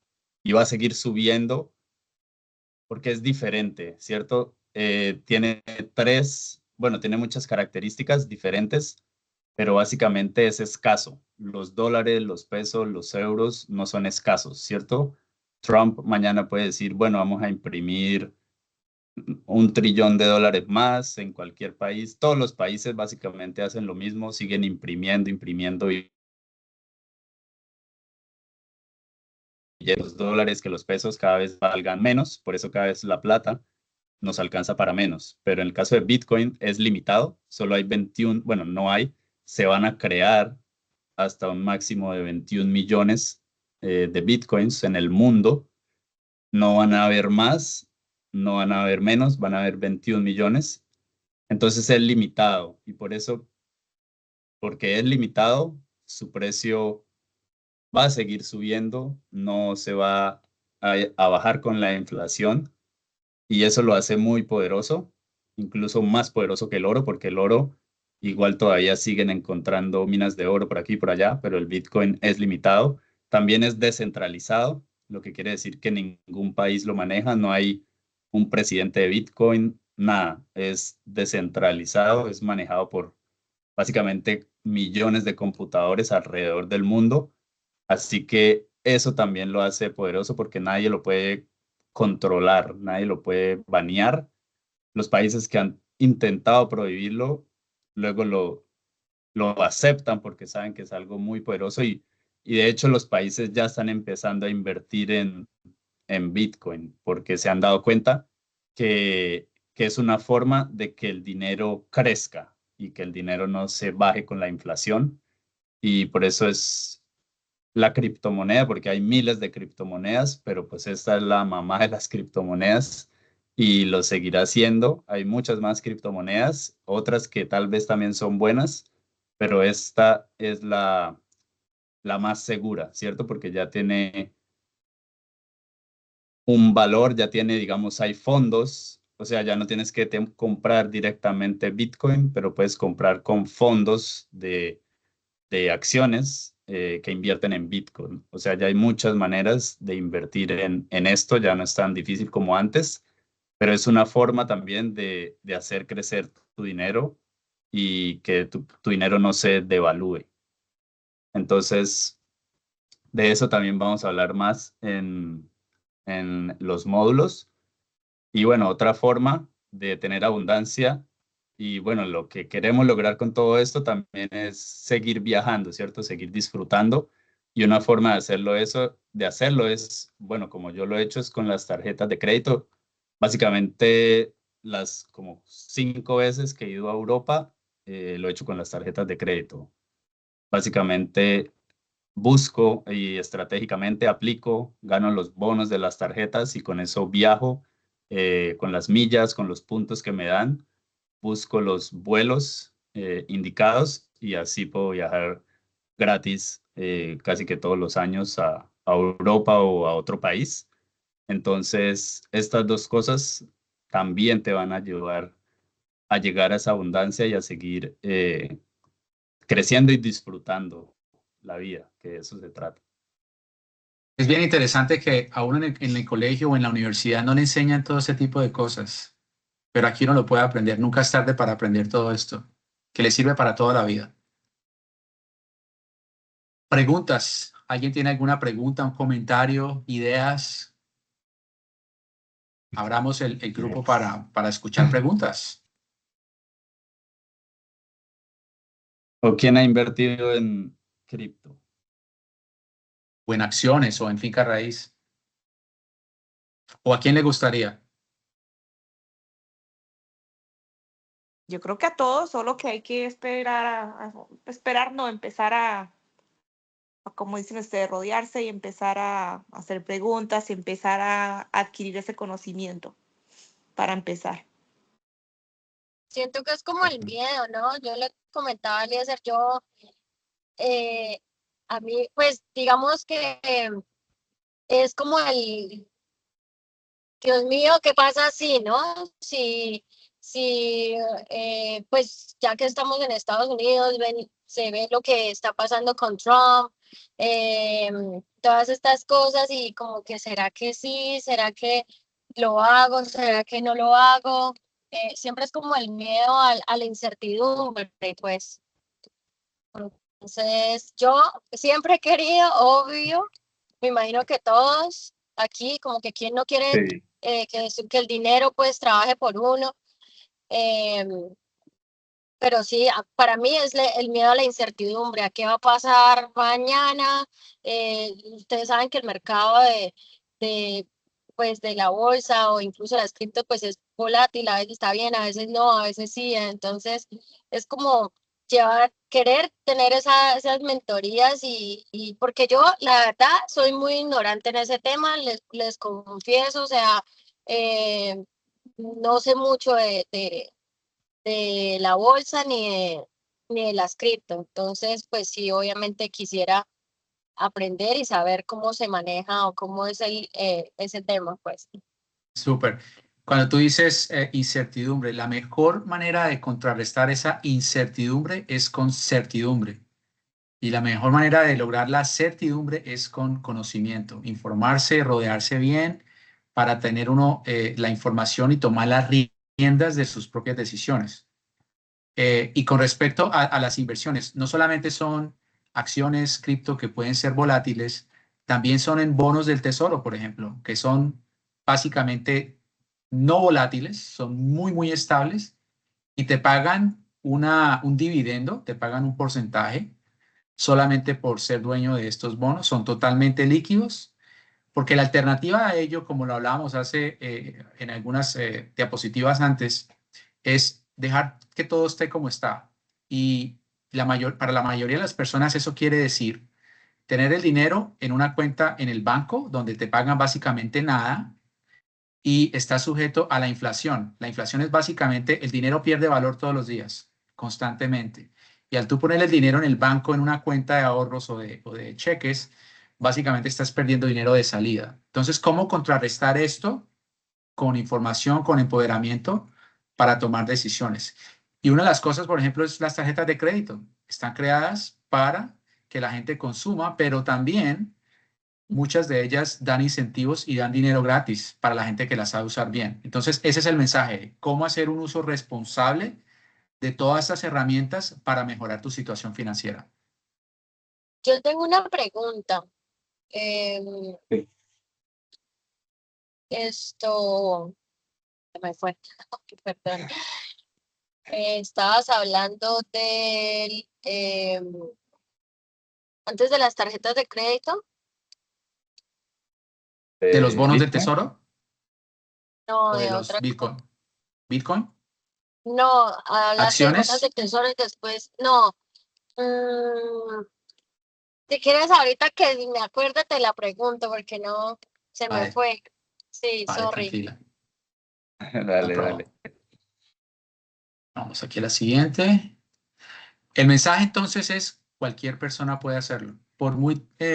y va a seguir subiendo porque es diferente, ¿cierto? Tiene muchas características diferentes, pero básicamente es escaso. Los dólares, los pesos, los euros no son escasos, ¿cierto? Trump mañana puede decir, bueno, vamos a imprimir $1 trillón más en cualquier país. Todos los países básicamente hacen lo mismo, siguen imprimiendo y los dólares que los pesos cada vez valgan menos, por eso cada vez la plata nos alcanza para menos. Pero en el caso de Bitcoin es limitado, solo hay 21, bueno, no hay, se van a crear hasta un máximo de 21 millones de Bitcoins en el mundo. No van a haber más, no van a haber menos, van a haber 21 millones. Entonces es limitado y por eso, porque es limitado, su precio va a seguir subiendo, no se va a bajar con la inflación y eso lo hace muy poderoso, incluso más poderoso que el oro, porque el oro igual todavía siguen encontrando minas de oro por aquí y por allá, pero el Bitcoin es limitado. También es descentralizado, lo que quiere decir que ningún país lo maneja, no hay un presidente de Bitcoin, nada, es descentralizado, es manejado por básicamente millones de computadores alrededor del mundo. Así que eso también lo hace poderoso porque nadie lo puede controlar, nadie lo puede banear. Los países que han intentado prohibirlo, luego lo aceptan porque saben que es algo muy poderoso y de hecho los países ya están empezando a invertir en Bitcoin porque se han dado cuenta que es una forma de que el dinero crezca y que el dinero no se baje con la inflación y por eso es la criptomoneda, porque hay miles de criptomonedas, pero pues esta es la mamá de las criptomonedas y lo seguirá siendo. Hay muchas más criptomonedas, otras que tal vez también son buenas, pero esta es la más segura, ¿cierto? Porque ya tiene un valor, ya tiene, digamos, hay fondos, o sea, ya no tienes que comprar directamente Bitcoin, pero puedes comprar con fondos de acciones que invierten en Bitcoin. O sea, ya hay muchas maneras de invertir en esto, ya no es tan difícil como antes, pero es una forma también de hacer crecer tu dinero y que tu dinero no se devalúe. Entonces, de eso también vamos a hablar más en los módulos. Y bueno, otra forma de tener abundancia y bueno, lo que queremos lograr con todo esto también es seguir viajando, ¿cierto? Seguir disfrutando. Y una forma de hacerlo es, bueno, como yo lo he hecho es con las tarjetas de crédito. Básicamente, las como 5 veces que he ido a Europa, lo he hecho con las tarjetas de crédito. Básicamente, busco y estratégicamente aplico, gano los bonos de las tarjetas y con eso viajo con las millas, con los puntos que me dan, busco los vuelos indicados y así puedo viajar gratis casi que todos los años a Europa o a otro país. Entonces, estas dos cosas también te van a ayudar a llegar a esa abundancia y a seguir creciendo y disfrutando la vida, que de eso se trata. Es bien interesante que aún en el colegio o en la universidad no le enseñan todo ese tipo de cosas, pero aquí uno lo puede aprender. Nunca es tarde para aprender todo esto, que le sirve para toda la vida. Preguntas. ¿Alguien tiene alguna pregunta, un comentario, ideas? Abramos el grupo para escuchar preguntas. ¿O quién ha invertido en cripto? O en acciones o en finca raíz. ¿O a quién le gustaría? Yo creo que a todos, solo que hay que esperar, esperar, no, empezar como dicen ustedes, rodearse y empezar a hacer preguntas y empezar a adquirir ese conocimiento para empezar. Siento que es como el miedo, ¿no? Yo le comentaba a Eliezer, a mí, pues digamos que es como Dios mío, ¿qué pasa si, no? Si pues ya que estamos en Estados Unidos, se ve lo que está pasando con Trump, todas estas cosas y como que será que sí, será que lo hago, será que no lo hago. Siempre es como el miedo a la incertidumbre, pues. Entonces, yo siempre he querido, obvio, me imagino que todos aquí, como que quien no quiere Sí. que el dinero pues trabaje por uno, eh, pero sí, para mí es el miedo a la incertidumbre, a qué va a pasar mañana. Ustedes saben que el mercado pues, de la bolsa o incluso las cripto pues es volátil, a veces está bien, a veces no, a veces sí, entonces es como querer tener esas mentorías y porque yo la verdad soy muy ignorante en ese tema, les confieso, o sea, no sé mucho de la bolsa ni de las cripto. Entonces, pues sí, obviamente quisiera aprender y saber cómo se maneja o cómo es ese tema, pues. Súper. Cuando tú dices incertidumbre, la mejor manera de contrarrestar esa incertidumbre es con certidumbre. Y la mejor manera de lograr la certidumbre es con conocimiento, informarse, rodearse bien para tener uno la información y tomar las riendas de sus propias decisiones. Y con respecto a las inversiones, no solamente son acciones cripto que pueden ser volátiles, también son en bonos del tesoro, por ejemplo, que son básicamente no volátiles, son muy estables y te pagan un dividendo, te pagan un porcentaje solamente por ser dueño de estos bonos, son totalmente líquidos, porque la alternativa a ello, como lo hablábamos hace en algunas diapositivas antes, es dejar que todo esté como está. Y para la mayoría de las personas eso quiere decir tener el dinero en una cuenta en el banco donde te pagan básicamente nada y está sujeto a la inflación. La inflación es básicamente el dinero pierde valor todos los días, constantemente. Y al tú poner el dinero en el banco, en una cuenta de ahorros o de cheques, básicamente estás perdiendo dinero de salida. Entonces, ¿cómo contrarrestar esto? Con información, con empoderamiento para tomar decisiones. Y una de las cosas, por ejemplo, es las tarjetas de crédito. Están creadas para que la gente consuma, pero también muchas de ellas dan incentivos y dan dinero gratis para la gente que las sabe usar bien. Entonces, ese es el mensaje, cómo hacer un uso responsable de todas estas herramientas para mejorar tu situación financiera. Yo tengo una pregunta. Sí. Esto, se me fue, perdón. Estabas hablando del, antes de las tarjetas de crédito, ¿De los bonos del Bitcoin. tesoro no, o de de los otra cosa. Bitcoin? ¿Bitcoin? No, hablaste de bonos de ¿Acciones? tesoro y después, no. Si quieres ahorita que me acuerde te la pregunto porque no, se me Vale, fue. Sí, vale, sorry. tranquila. No Dale, problem. dale. Vamos aquí a la siguiente. El mensaje entonces es, cualquier persona puede hacerlo. Por mucha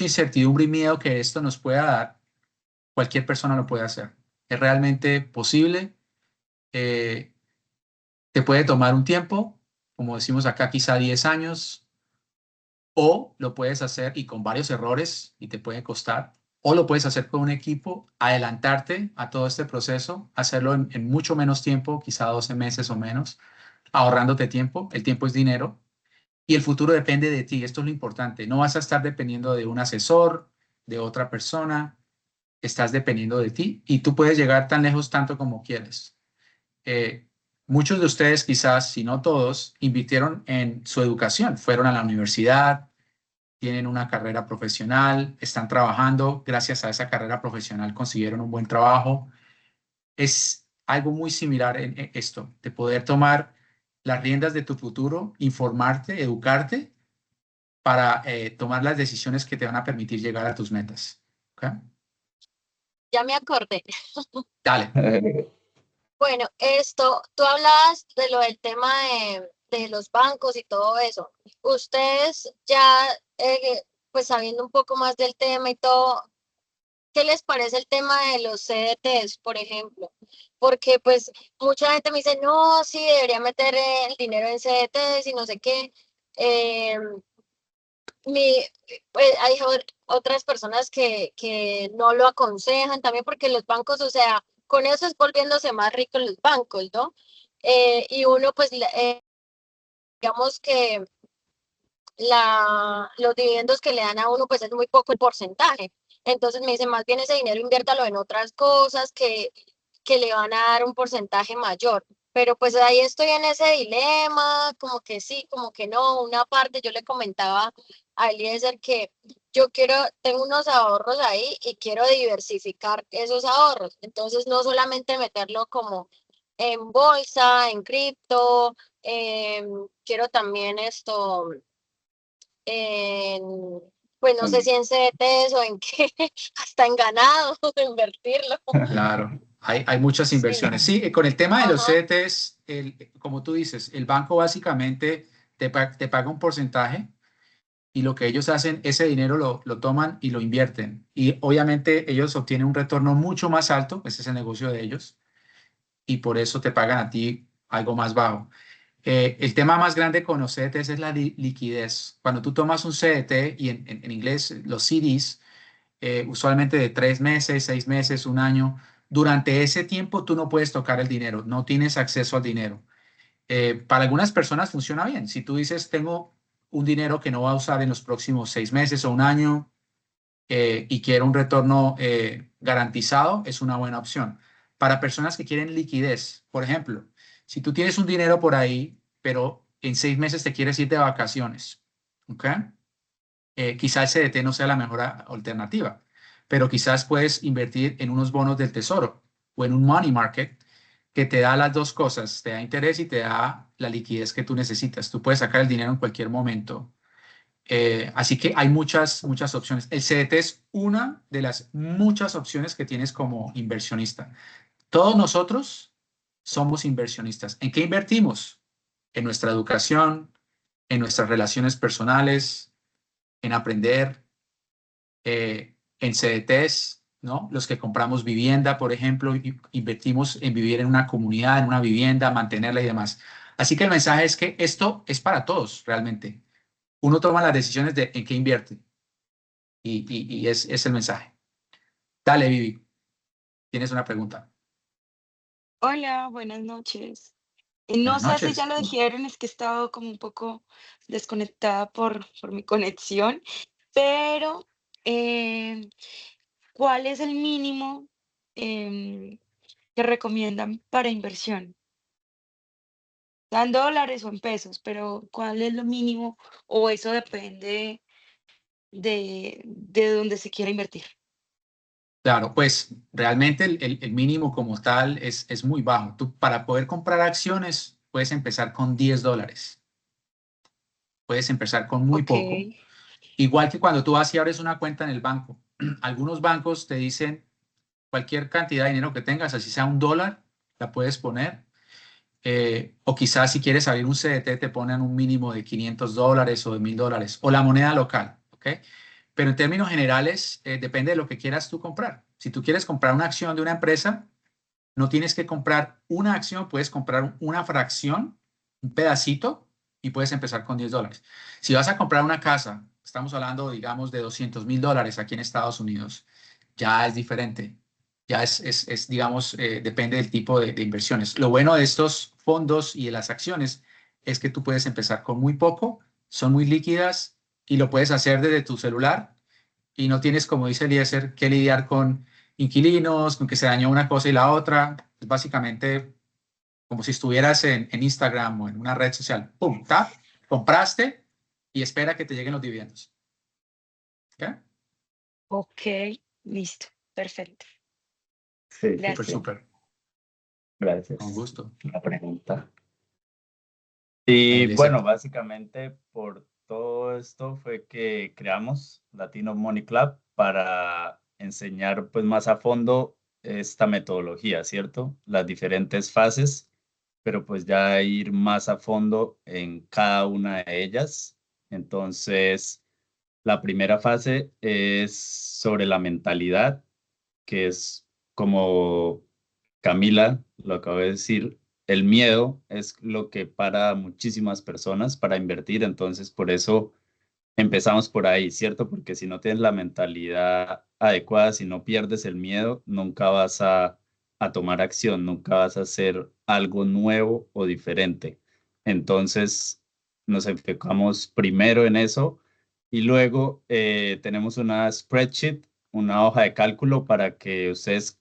incertidumbre y miedo que esto nos pueda dar, cualquier persona lo puede hacer. Es realmente posible. eh, Te puede tomar un tiempo, como decimos acá, quizá 10 años, o lo puedes hacer y con varios errores y te puede costar, o lo puedes hacer con un equipo, adelantarte a todo este proceso, hacerlo en mucho menos tiempo, quizá 12 meses o menos, ahorrándote tiempo. El tiempo es dinero y el futuro depende de ti. Esto es lo importante. No vas a estar dependiendo de un asesor, de otra persona. Estás dependiendo de ti y tú puedes llegar tan lejos tanto como quieres. Muchos de ustedes, quizás, si no todos, invirtieron en su educación, fueron a la universidad, tienen una carrera profesional, están trabajando, gracias a esa carrera profesional consiguieron un buen trabajo. Es algo muy similar en esto, de poder tomar las riendas de tu futuro, informarte, educarte para tomar las decisiones que te van a permitir llegar a tus metas. ¿Ok? Ya me acordé. Dale. Bueno, esto, tú hablabas de lo del tema de los bancos y todo eso. Ustedes ya, pues sabiendo un poco más del tema y todo, ¿qué les parece el tema de los CDTs, por ejemplo? Porque pues mucha gente me dice, no, sí, debería meter el dinero en CDTs y no sé qué. Eh, pues, hay otras personas que no lo aconsejan también porque los bancos, o sea, con eso es volviéndose más ricos los bancos, ¿no? Y uno, pues, digamos que los dividendos que le dan a uno, pues es muy poco el porcentaje. Entonces me dicen, más bien ese dinero inviértalo en otras cosas que le van a dar un porcentaje mayor. Pero pues ahí estoy en ese dilema, como que sí, como que no. Una parte yo le comentaba a Eliezer que yo tengo unos ahorros ahí y quiero diversificar esos ahorros. Entonces no solamente meterlo como en bolsa, en cripto, quiero también esto en, pues no sé si en CDTs o en qué, hasta en ganado, invertirlo. Claro, hay muchas Sí, inversiones. Sí, con el tema de los ajá. CDTs, como tú dices, el banco básicamente te paga un porcentaje y lo que ellos hacen, ese dinero lo toman y lo invierten. Y obviamente ellos obtienen un retorno mucho más alto, ese es el negocio de ellos, y por eso te pagan a ti algo más bajo. El tema más grande con los CDTs es la liquidez. Cuando tú tomas un CDT, y en inglés los CDs, usualmente de 3 meses, 6 meses, un año. Durante ese tiempo tú no puedes tocar el dinero, no tienes acceso al dinero. Para algunas personas funciona bien. Si tú dices, tengo un dinero que no va a usar en los próximos 6 meses o un año y quiero un retorno garantizado, es una buena opción. Para personas que quieren liquidez, por ejemplo, si tú tienes un dinero por ahí, pero en 6 meses te quieres ir de vacaciones, ¿ok? Quizá el CDT no sea la mejor alternativa, pero quizás puedes invertir en unos bonos del tesoro o en un money market que te da las dos cosas, te da interés y te da la liquidez que tú necesitas. Tú puedes sacar el dinero en cualquier momento. Así que hay muchas opciones. El CDT es una de las muchas opciones que tienes como inversionista. Todos nosotros somos inversionistas. ¿En qué invertimos? En nuestra educación, en nuestras relaciones personales, en aprender, en CDTs, ¿no? Los que compramos vivienda, por ejemplo, invertimos en vivir en una comunidad, en una vivienda, mantenerla y demás. Así que el mensaje es que esto es para todos, realmente. Uno toma las decisiones de en qué invierte y es el mensaje. Dale, Vivi, tienes una pregunta. Hola, buenas noches. Y no Buenas sé si ya noches. lo dijeron, es que he estado como un poco desconectada por mi conexión, pero ¿cuál es el mínimo que recomiendan para inversión? ¿En dólares o en pesos? Pero ¿cuál es lo mínimo? O eso depende de dónde se quiera invertir. Claro, pues realmente el mínimo como tal es muy bajo. Tú para poder comprar acciones puedes empezar con $10. Puedes empezar con muy Ok, poco. Igual que cuando tú vas y abres una cuenta en el banco. Algunos bancos te dicen cualquier cantidad de dinero que tengas, así sea $1, la puedes poner. O quizás si quieres abrir un CDT te ponen un mínimo de $500 o de $1000 o la moneda local, ¿ok? Pero en términos generales depende de lo que quieras tú comprar. Si tú quieres comprar una acción de una empresa, no tienes que comprar una acción, puedes comprar una fracción, un pedacito y puedes empezar con $10. Si vas a comprar una casa, estamos hablando, digamos, de $200,000 aquí en Estados Unidos, ya es diferente. Ya digamos, depende del tipo de inversiones. Lo bueno de estos fondos y de las acciones es que tú puedes empezar con muy poco, son muy líquidas y lo puedes hacer desde tu celular y no tienes, como dice Eliezer, que lidiar con inquilinos, con que se dañó una cosa y la otra. Es básicamente como si estuvieras en Instagram o en una red social. Pum, tap, compraste y espera que te lleguen los dividendos. ¿Ok? ok, listo, perfecto. Sí, sí, Súper, Gracias. sí. súper. Con Gracias. gusto. La pregunta. Y Eliezer. bueno, básicamente por todo esto fue que creamos Latino Money Club para enseñar pues más a fondo esta metodología, ¿cierto? Las diferentes fases, pero pues ya ir más a fondo en cada una de ellas. Entonces, la primera fase es sobre la mentalidad, que es como Camila lo acabo de decir, el miedo es lo que para a muchísimas personas para invertir, entonces por eso empezamos por ahí, ¿cierto? Porque si no tienes la mentalidad adecuada, si no pierdes el miedo, nunca vas a tomar acción, nunca vas a hacer algo nuevo o diferente. Entonces nos enfocamos primero en eso y luego tenemos una spreadsheet, una hoja de cálculo para que ustedes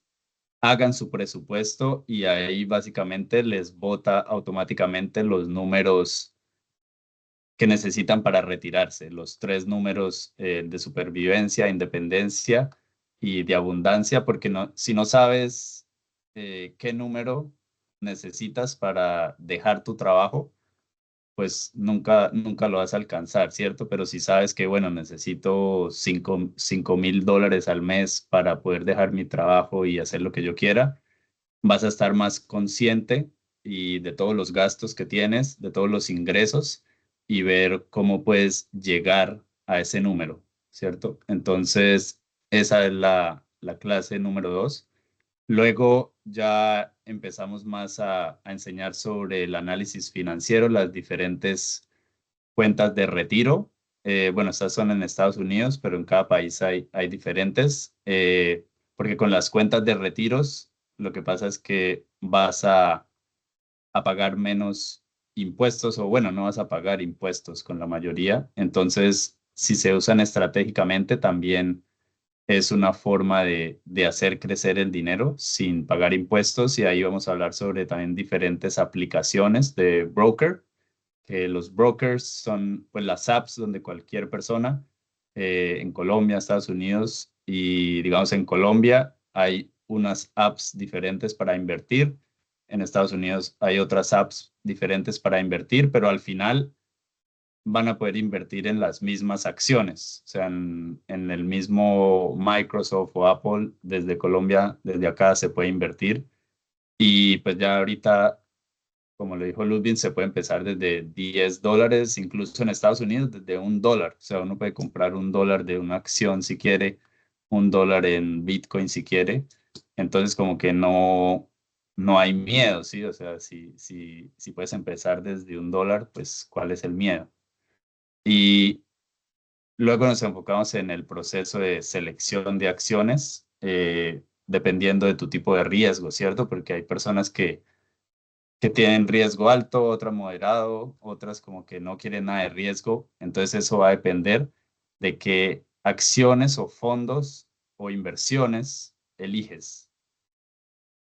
hagan su presupuesto y ahí básicamente les bota automáticamente los números que necesitan para retirarse, los tres números de supervivencia, independencia y de abundancia, porque no, si no sabes qué número necesitas para dejar tu trabajo, pues nunca lo vas a alcanzar, ¿cierto? Pero si sabes que, bueno, necesito $5,000 al mes para poder dejar mi trabajo y hacer lo que yo quiera, vas a estar más consciente y de todos los gastos que tienes, de todos los ingresos y ver cómo puedes llegar a ese número, ¿cierto? Entonces, esa es la clase número 2. Luego ya empezamos más a enseñar sobre el análisis financiero, las diferentes cuentas de retiro. Bueno, estas son en Estados Unidos, pero en cada país hay diferentes, porque con las cuentas de retiros lo que pasa es que vas a pagar menos impuestos o bueno, no vas a pagar impuestos con la mayoría. Entonces, si se usan estratégicamente, también es una forma de hacer crecer el dinero sin pagar impuestos y ahí vamos a hablar sobre también diferentes aplicaciones de broker, que los brokers son pues las apps donde cualquier persona en Colombia, Estados Unidos y digamos en Colombia hay unas apps diferentes para invertir. En Estados Unidos hay otras apps diferentes para invertir, pero al final van a poder invertir en las mismas acciones, o sea, en el mismo Microsoft o Apple, desde Colombia, desde acá se puede invertir. Y pues ya ahorita como le dijo Ludwig, se puede empezar desde $10, incluso en Estados Unidos desde $1. O sea, uno puede comprar $1 de una acción si quiere, $1 en Bitcoin si quiere. Entonces, como que no hay miedo, ¿sí? O sea, si puedes empezar desde $1, pues, ¿cuál es el miedo? Y luego nos enfocamos en el proceso de selección de acciones, dependiendo de tu tipo de riesgo, ¿cierto? Porque hay personas que que tienen riesgo alto, otras moderado, otras como que no quieren nada de riesgo. Entonces eso va a depender de qué acciones o fondos o inversiones eliges.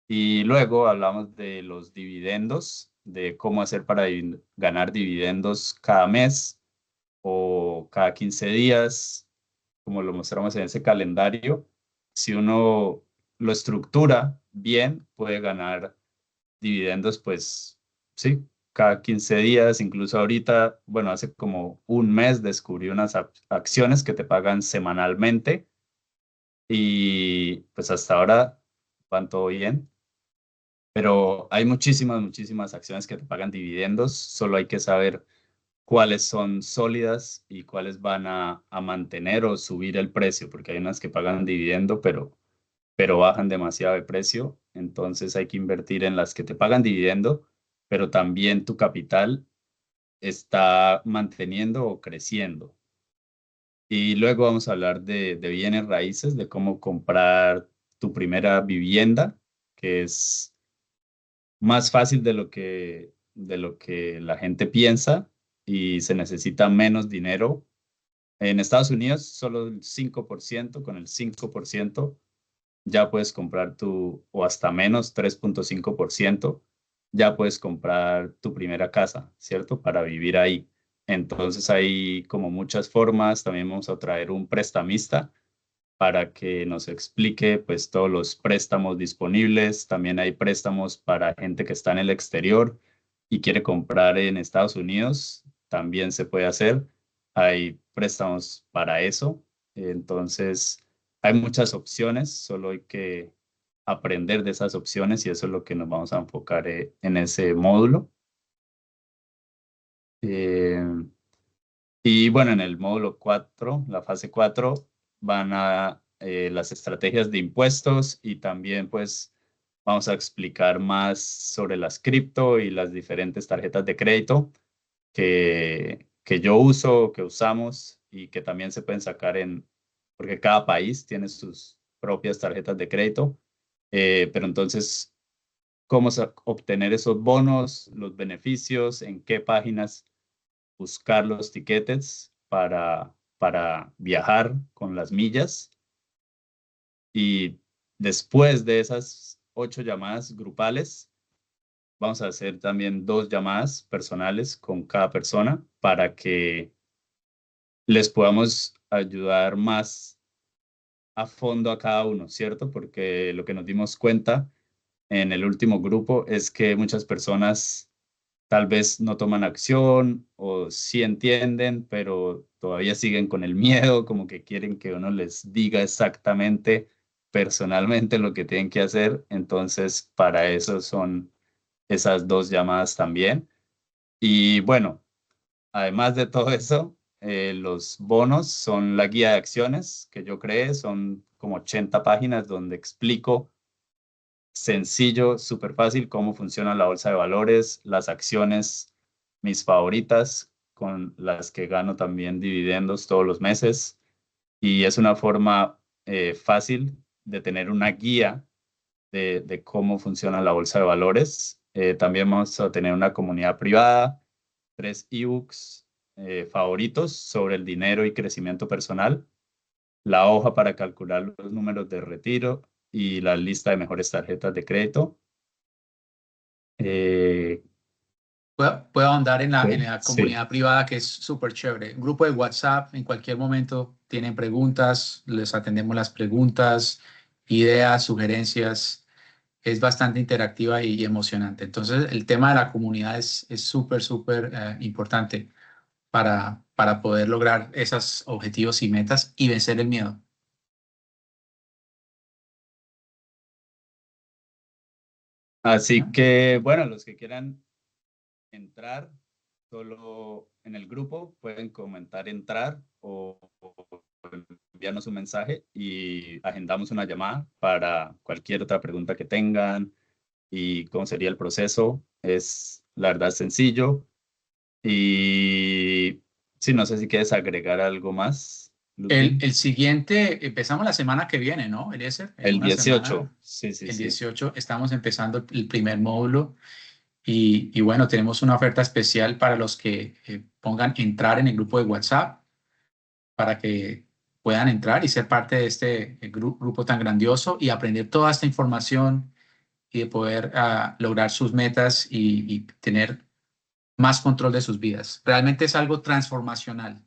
Y luego hablamos de los dividendos, de cómo hacer para ganar dividendos cada mes o cada 15 días, como lo mostramos en ese calendario. Si uno lo estructura bien, puede ganar dividendos, pues sí, cada 15 días, incluso ahorita, bueno, hace como un mes descubrí unas acciones que te pagan semanalmente y pues hasta ahora van todo bien. Pero hay muchísimas acciones que te pagan dividendos, solo hay que saber cuáles son sólidas y cuáles van a mantener o subir el precio, porque hay unas que pagan dividendo, pero bajan demasiado de precio. Entonces hay que invertir en las que te pagan dividendo, pero también tu capital está manteniendo o creciendo. Y luego vamos a hablar de bienes raíces, de cómo comprar tu primera vivienda, que es más fácil de lo que la gente piensa y se necesita menos dinero. En Estados Unidos, solo el 5%, con el 5% ya puedes comprar o hasta menos 3.5%, ya puedes comprar tu primera casa, ¿cierto? Para vivir ahí. Entonces hay como muchas formas. También vamos a traer un prestamista para que nos explique pues todos los préstamos disponibles. También hay préstamos para gente que está en el exterior y quiere comprar en Estados Unidos. También se puede hacer. Hay préstamos para eso. Entonces, hay muchas opciones, solo hay que aprender de esas opciones y eso es lo que nos vamos a enfocar en ese módulo. Eh, y bueno, en el módulo 4, la fase 4, van a las estrategias de impuestos y también pues vamos a explicar más sobre las cripto y las diferentes tarjetas de crédito que yo uso, que usamos y que también se pueden sacar porque cada país tiene sus propias tarjetas de crédito. Pero entonces, ¿cómo obtener esos bonos, los beneficios, en qué páginas buscar los tiquetes para viajar con las millas? Y después de esas 8 llamadas grupales, vamos a hacer también 2 llamadas personales con cada persona para que les podamos ayudar más a fondo a cada uno, ¿cierto? Porque lo que nos dimos cuenta en el último grupo es que muchas personas tal vez no toman acción o sí entienden, pero todavía siguen con el miedo, como que quieren que uno les diga exactamente, personalmente lo que tienen que hacer. Entonces, para eso son esas 2 llamadas también. Y bueno, además de todo eso, los bonos son la guía de acciones que yo creé, son como 80 páginas donde explico sencillo, súper fácil cómo funciona la bolsa de valores, las acciones, mis favoritas, con las que gano también dividendos todos los meses. Y es una forma fácil de tener una guía de cómo funciona la bolsa de valores. También vamos a tener una comunidad privada, 3 ebooks favoritos sobre el dinero y crecimiento personal, la hoja para calcular los números de retiro y la lista de mejores tarjetas de crédito. Puedo ahondar en Sí, la sí. comunidad privada, que es súper chévere. Un grupo de WhatsApp, en cualquier momento tienen preguntas, les atendemos las preguntas, ideas, sugerencias. Es bastante interactiva y emocionante. Entonces, el tema de la comunidad es súper, súper importante para poder lograr esos objetivos y metas y vencer el miedo. Así que, bueno, los que quieran entrar solo en el grupo pueden comentar entrar o enviarnos un mensaje y agendamos una llamada para cualquier otra pregunta que tengan y cómo sería el proceso. Es, la verdad, sencillo. Y sí, no sé si quieres agregar algo más, Ludwig. El siguiente, empezamos la semana que viene, ¿no, Eliezer? En El una 18, semana, sí, sí, el sí. 18, estamos empezando el primer módulo Y bueno, tenemos una oferta especial para los que pongan entrar en el grupo de WhatsApp para que puedan entrar y ser parte de este grupo tan grandioso y aprender toda esta información y de poder lograr sus metas y tener más control de sus vidas. Realmente es algo transformacional.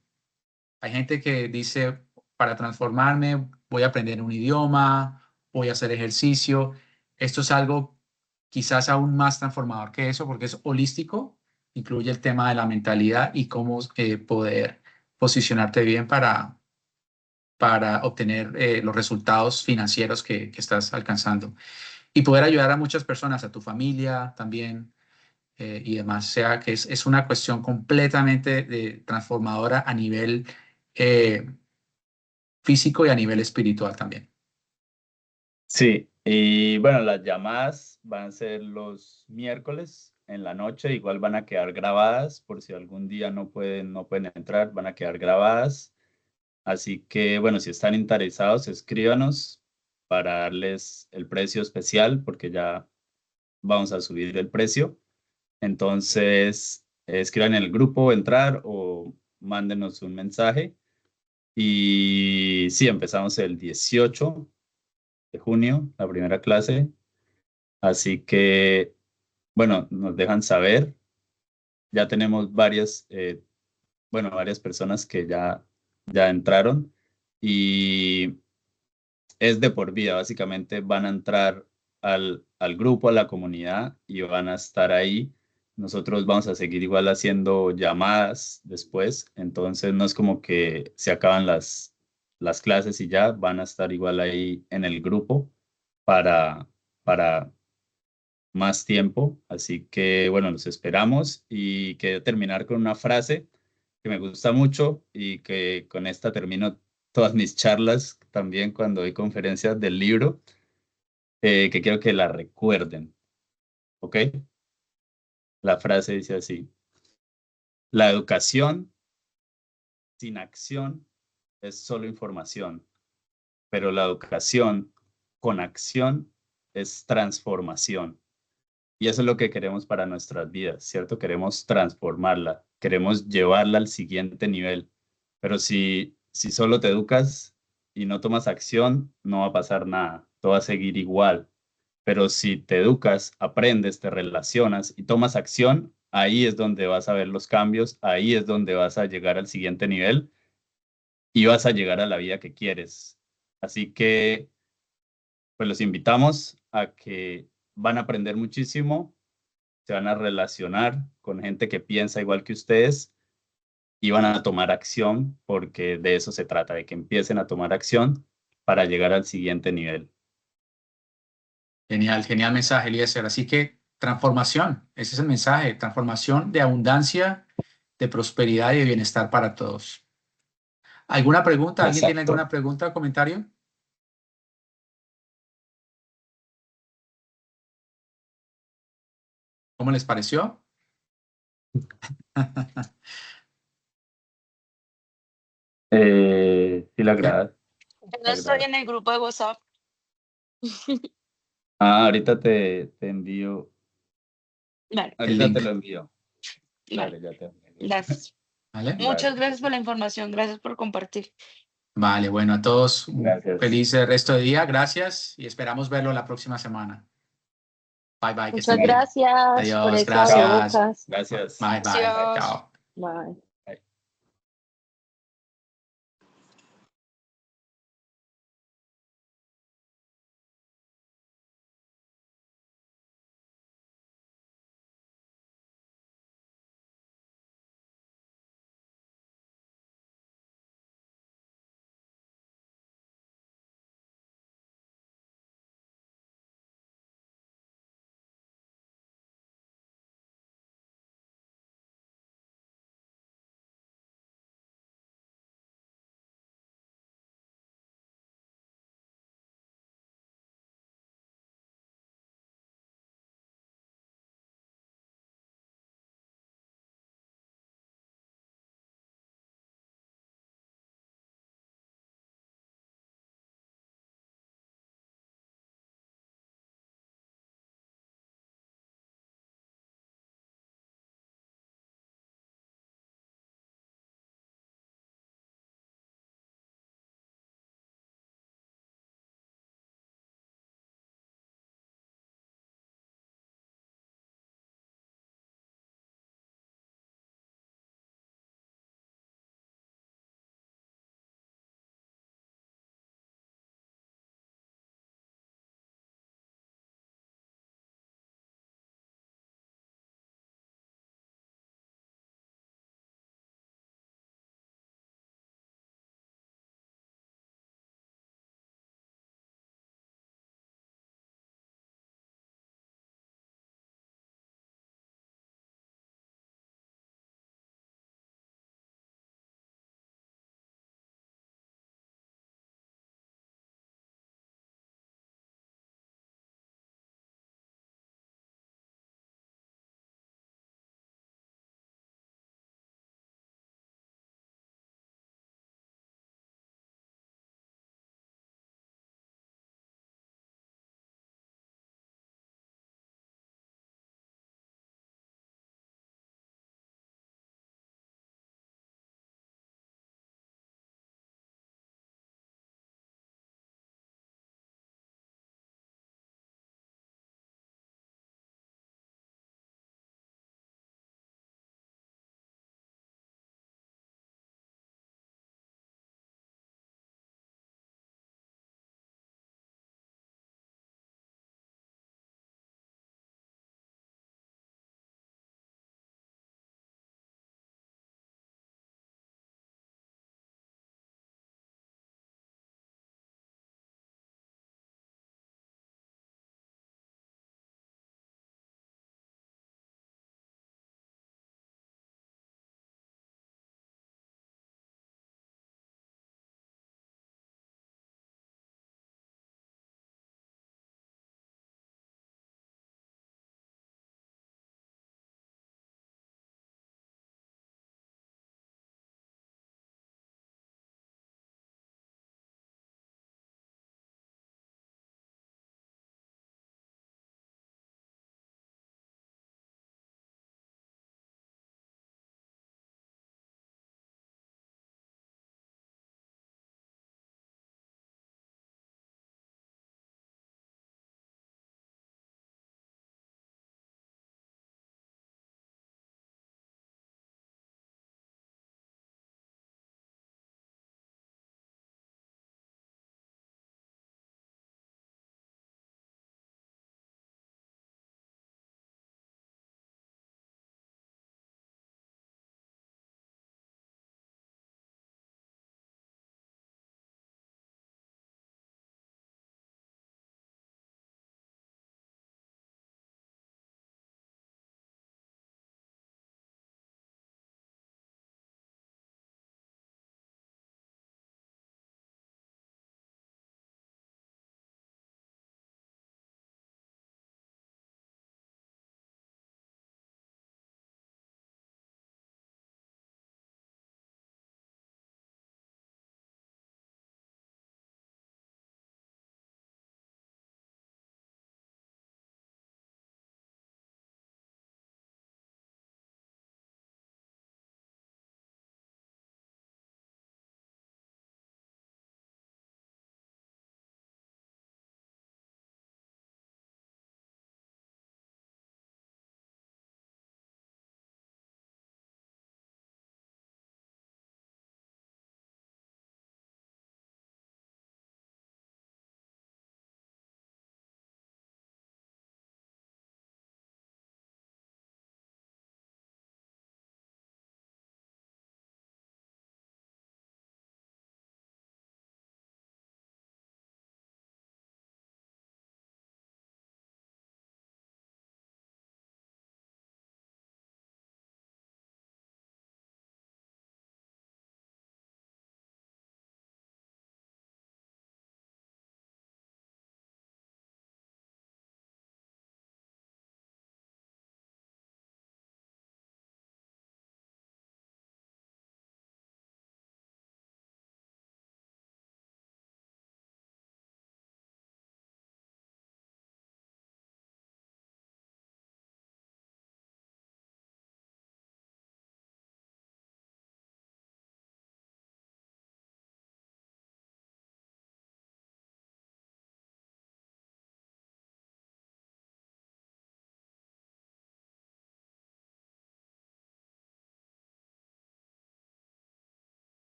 Hay gente que dice, para transformarme voy a aprender un idioma, voy a hacer ejercicio. Esto es algo quizás aún más transformador que eso porque es holístico, incluye el tema de la mentalidad y cómo poder posicionarte bien para obtener los resultados financieros que estás alcanzando y poder ayudar a muchas personas, a tu familia también y demás. O sea que es una cuestión completamente transformadora a nivel físico y a nivel espiritual también. Sí, y bueno, las llamadas van a ser los miércoles en la noche, igual van a quedar grabadas por si algún día no pueden entrar, van a quedar grabadas. Así que bueno, si están interesados, escríbanos para darles el precio especial porque ya vamos a subir el precio. Entonces, escriban en el grupo, entrar o mándenos un mensaje. Y sí, empezamos el 18 de junio, la primera clase. Así que, bueno, nos dejan saber. Ya tenemos varias personas que ya entraron y es de por vida. Básicamente van a entrar al grupo, a la comunidad y van a estar ahí. Nosotros vamos a seguir igual haciendo llamadas después. Entonces no es como que se acaban las clases y ya van a estar igual ahí en el grupo para más tiempo. Así que bueno, los esperamos y quiero terminar con una frase que me gusta mucho y que con esta termino todas mis charlas también cuando doy conferencias del libro, que quiero que la recuerden. ¿Ok? La frase dice así: la educación sin acción es solo información, pero la educación con acción es transformación. Y eso es lo que queremos para nuestras vidas, ¿cierto? Queremos transformarla, queremos llevarla al siguiente nivel. Pero si solo te educas y no tomas acción, no va a pasar nada, todo va a seguir igual. Pero si te educas, aprendes, te relacionas y tomas acción, ahí es donde vas a ver los cambios, ahí es donde vas a llegar al siguiente nivel y vas a llegar a la vida que quieres. Así que, pues los invitamos a que van a aprender muchísimo, se van a relacionar con gente que piensa igual que ustedes y van a tomar acción, porque de eso se trata, de que empiecen a tomar acción para llegar al siguiente nivel. Genial, genial mensaje, Eliezer. Así que transformación, ese es el mensaje, transformación de abundancia, de prosperidad y de bienestar para todos. ¿Alguna pregunta? ¿Alguien tiene Exacto. alguna pregunta o comentario? ¿Cómo les pareció? Sí, la agrada. Yo no estoy en el grupo de WhatsApp. Ahorita te envío. Vale, Ahorita link. te lo envío. vale. Dale, ya te envío. Gracias. ¿Vale? Muchas gracias por la información. Gracias por compartir. Vale, bueno, a todos un Gracias. feliz resto de día. Gracias y esperamos verlo la próxima semana. Bye, bye. Que Muchas estén bien. gracias por Adiós, ese gracias. abrebocas. Gracias. Bye, bye. Adiós. Chao. Bye.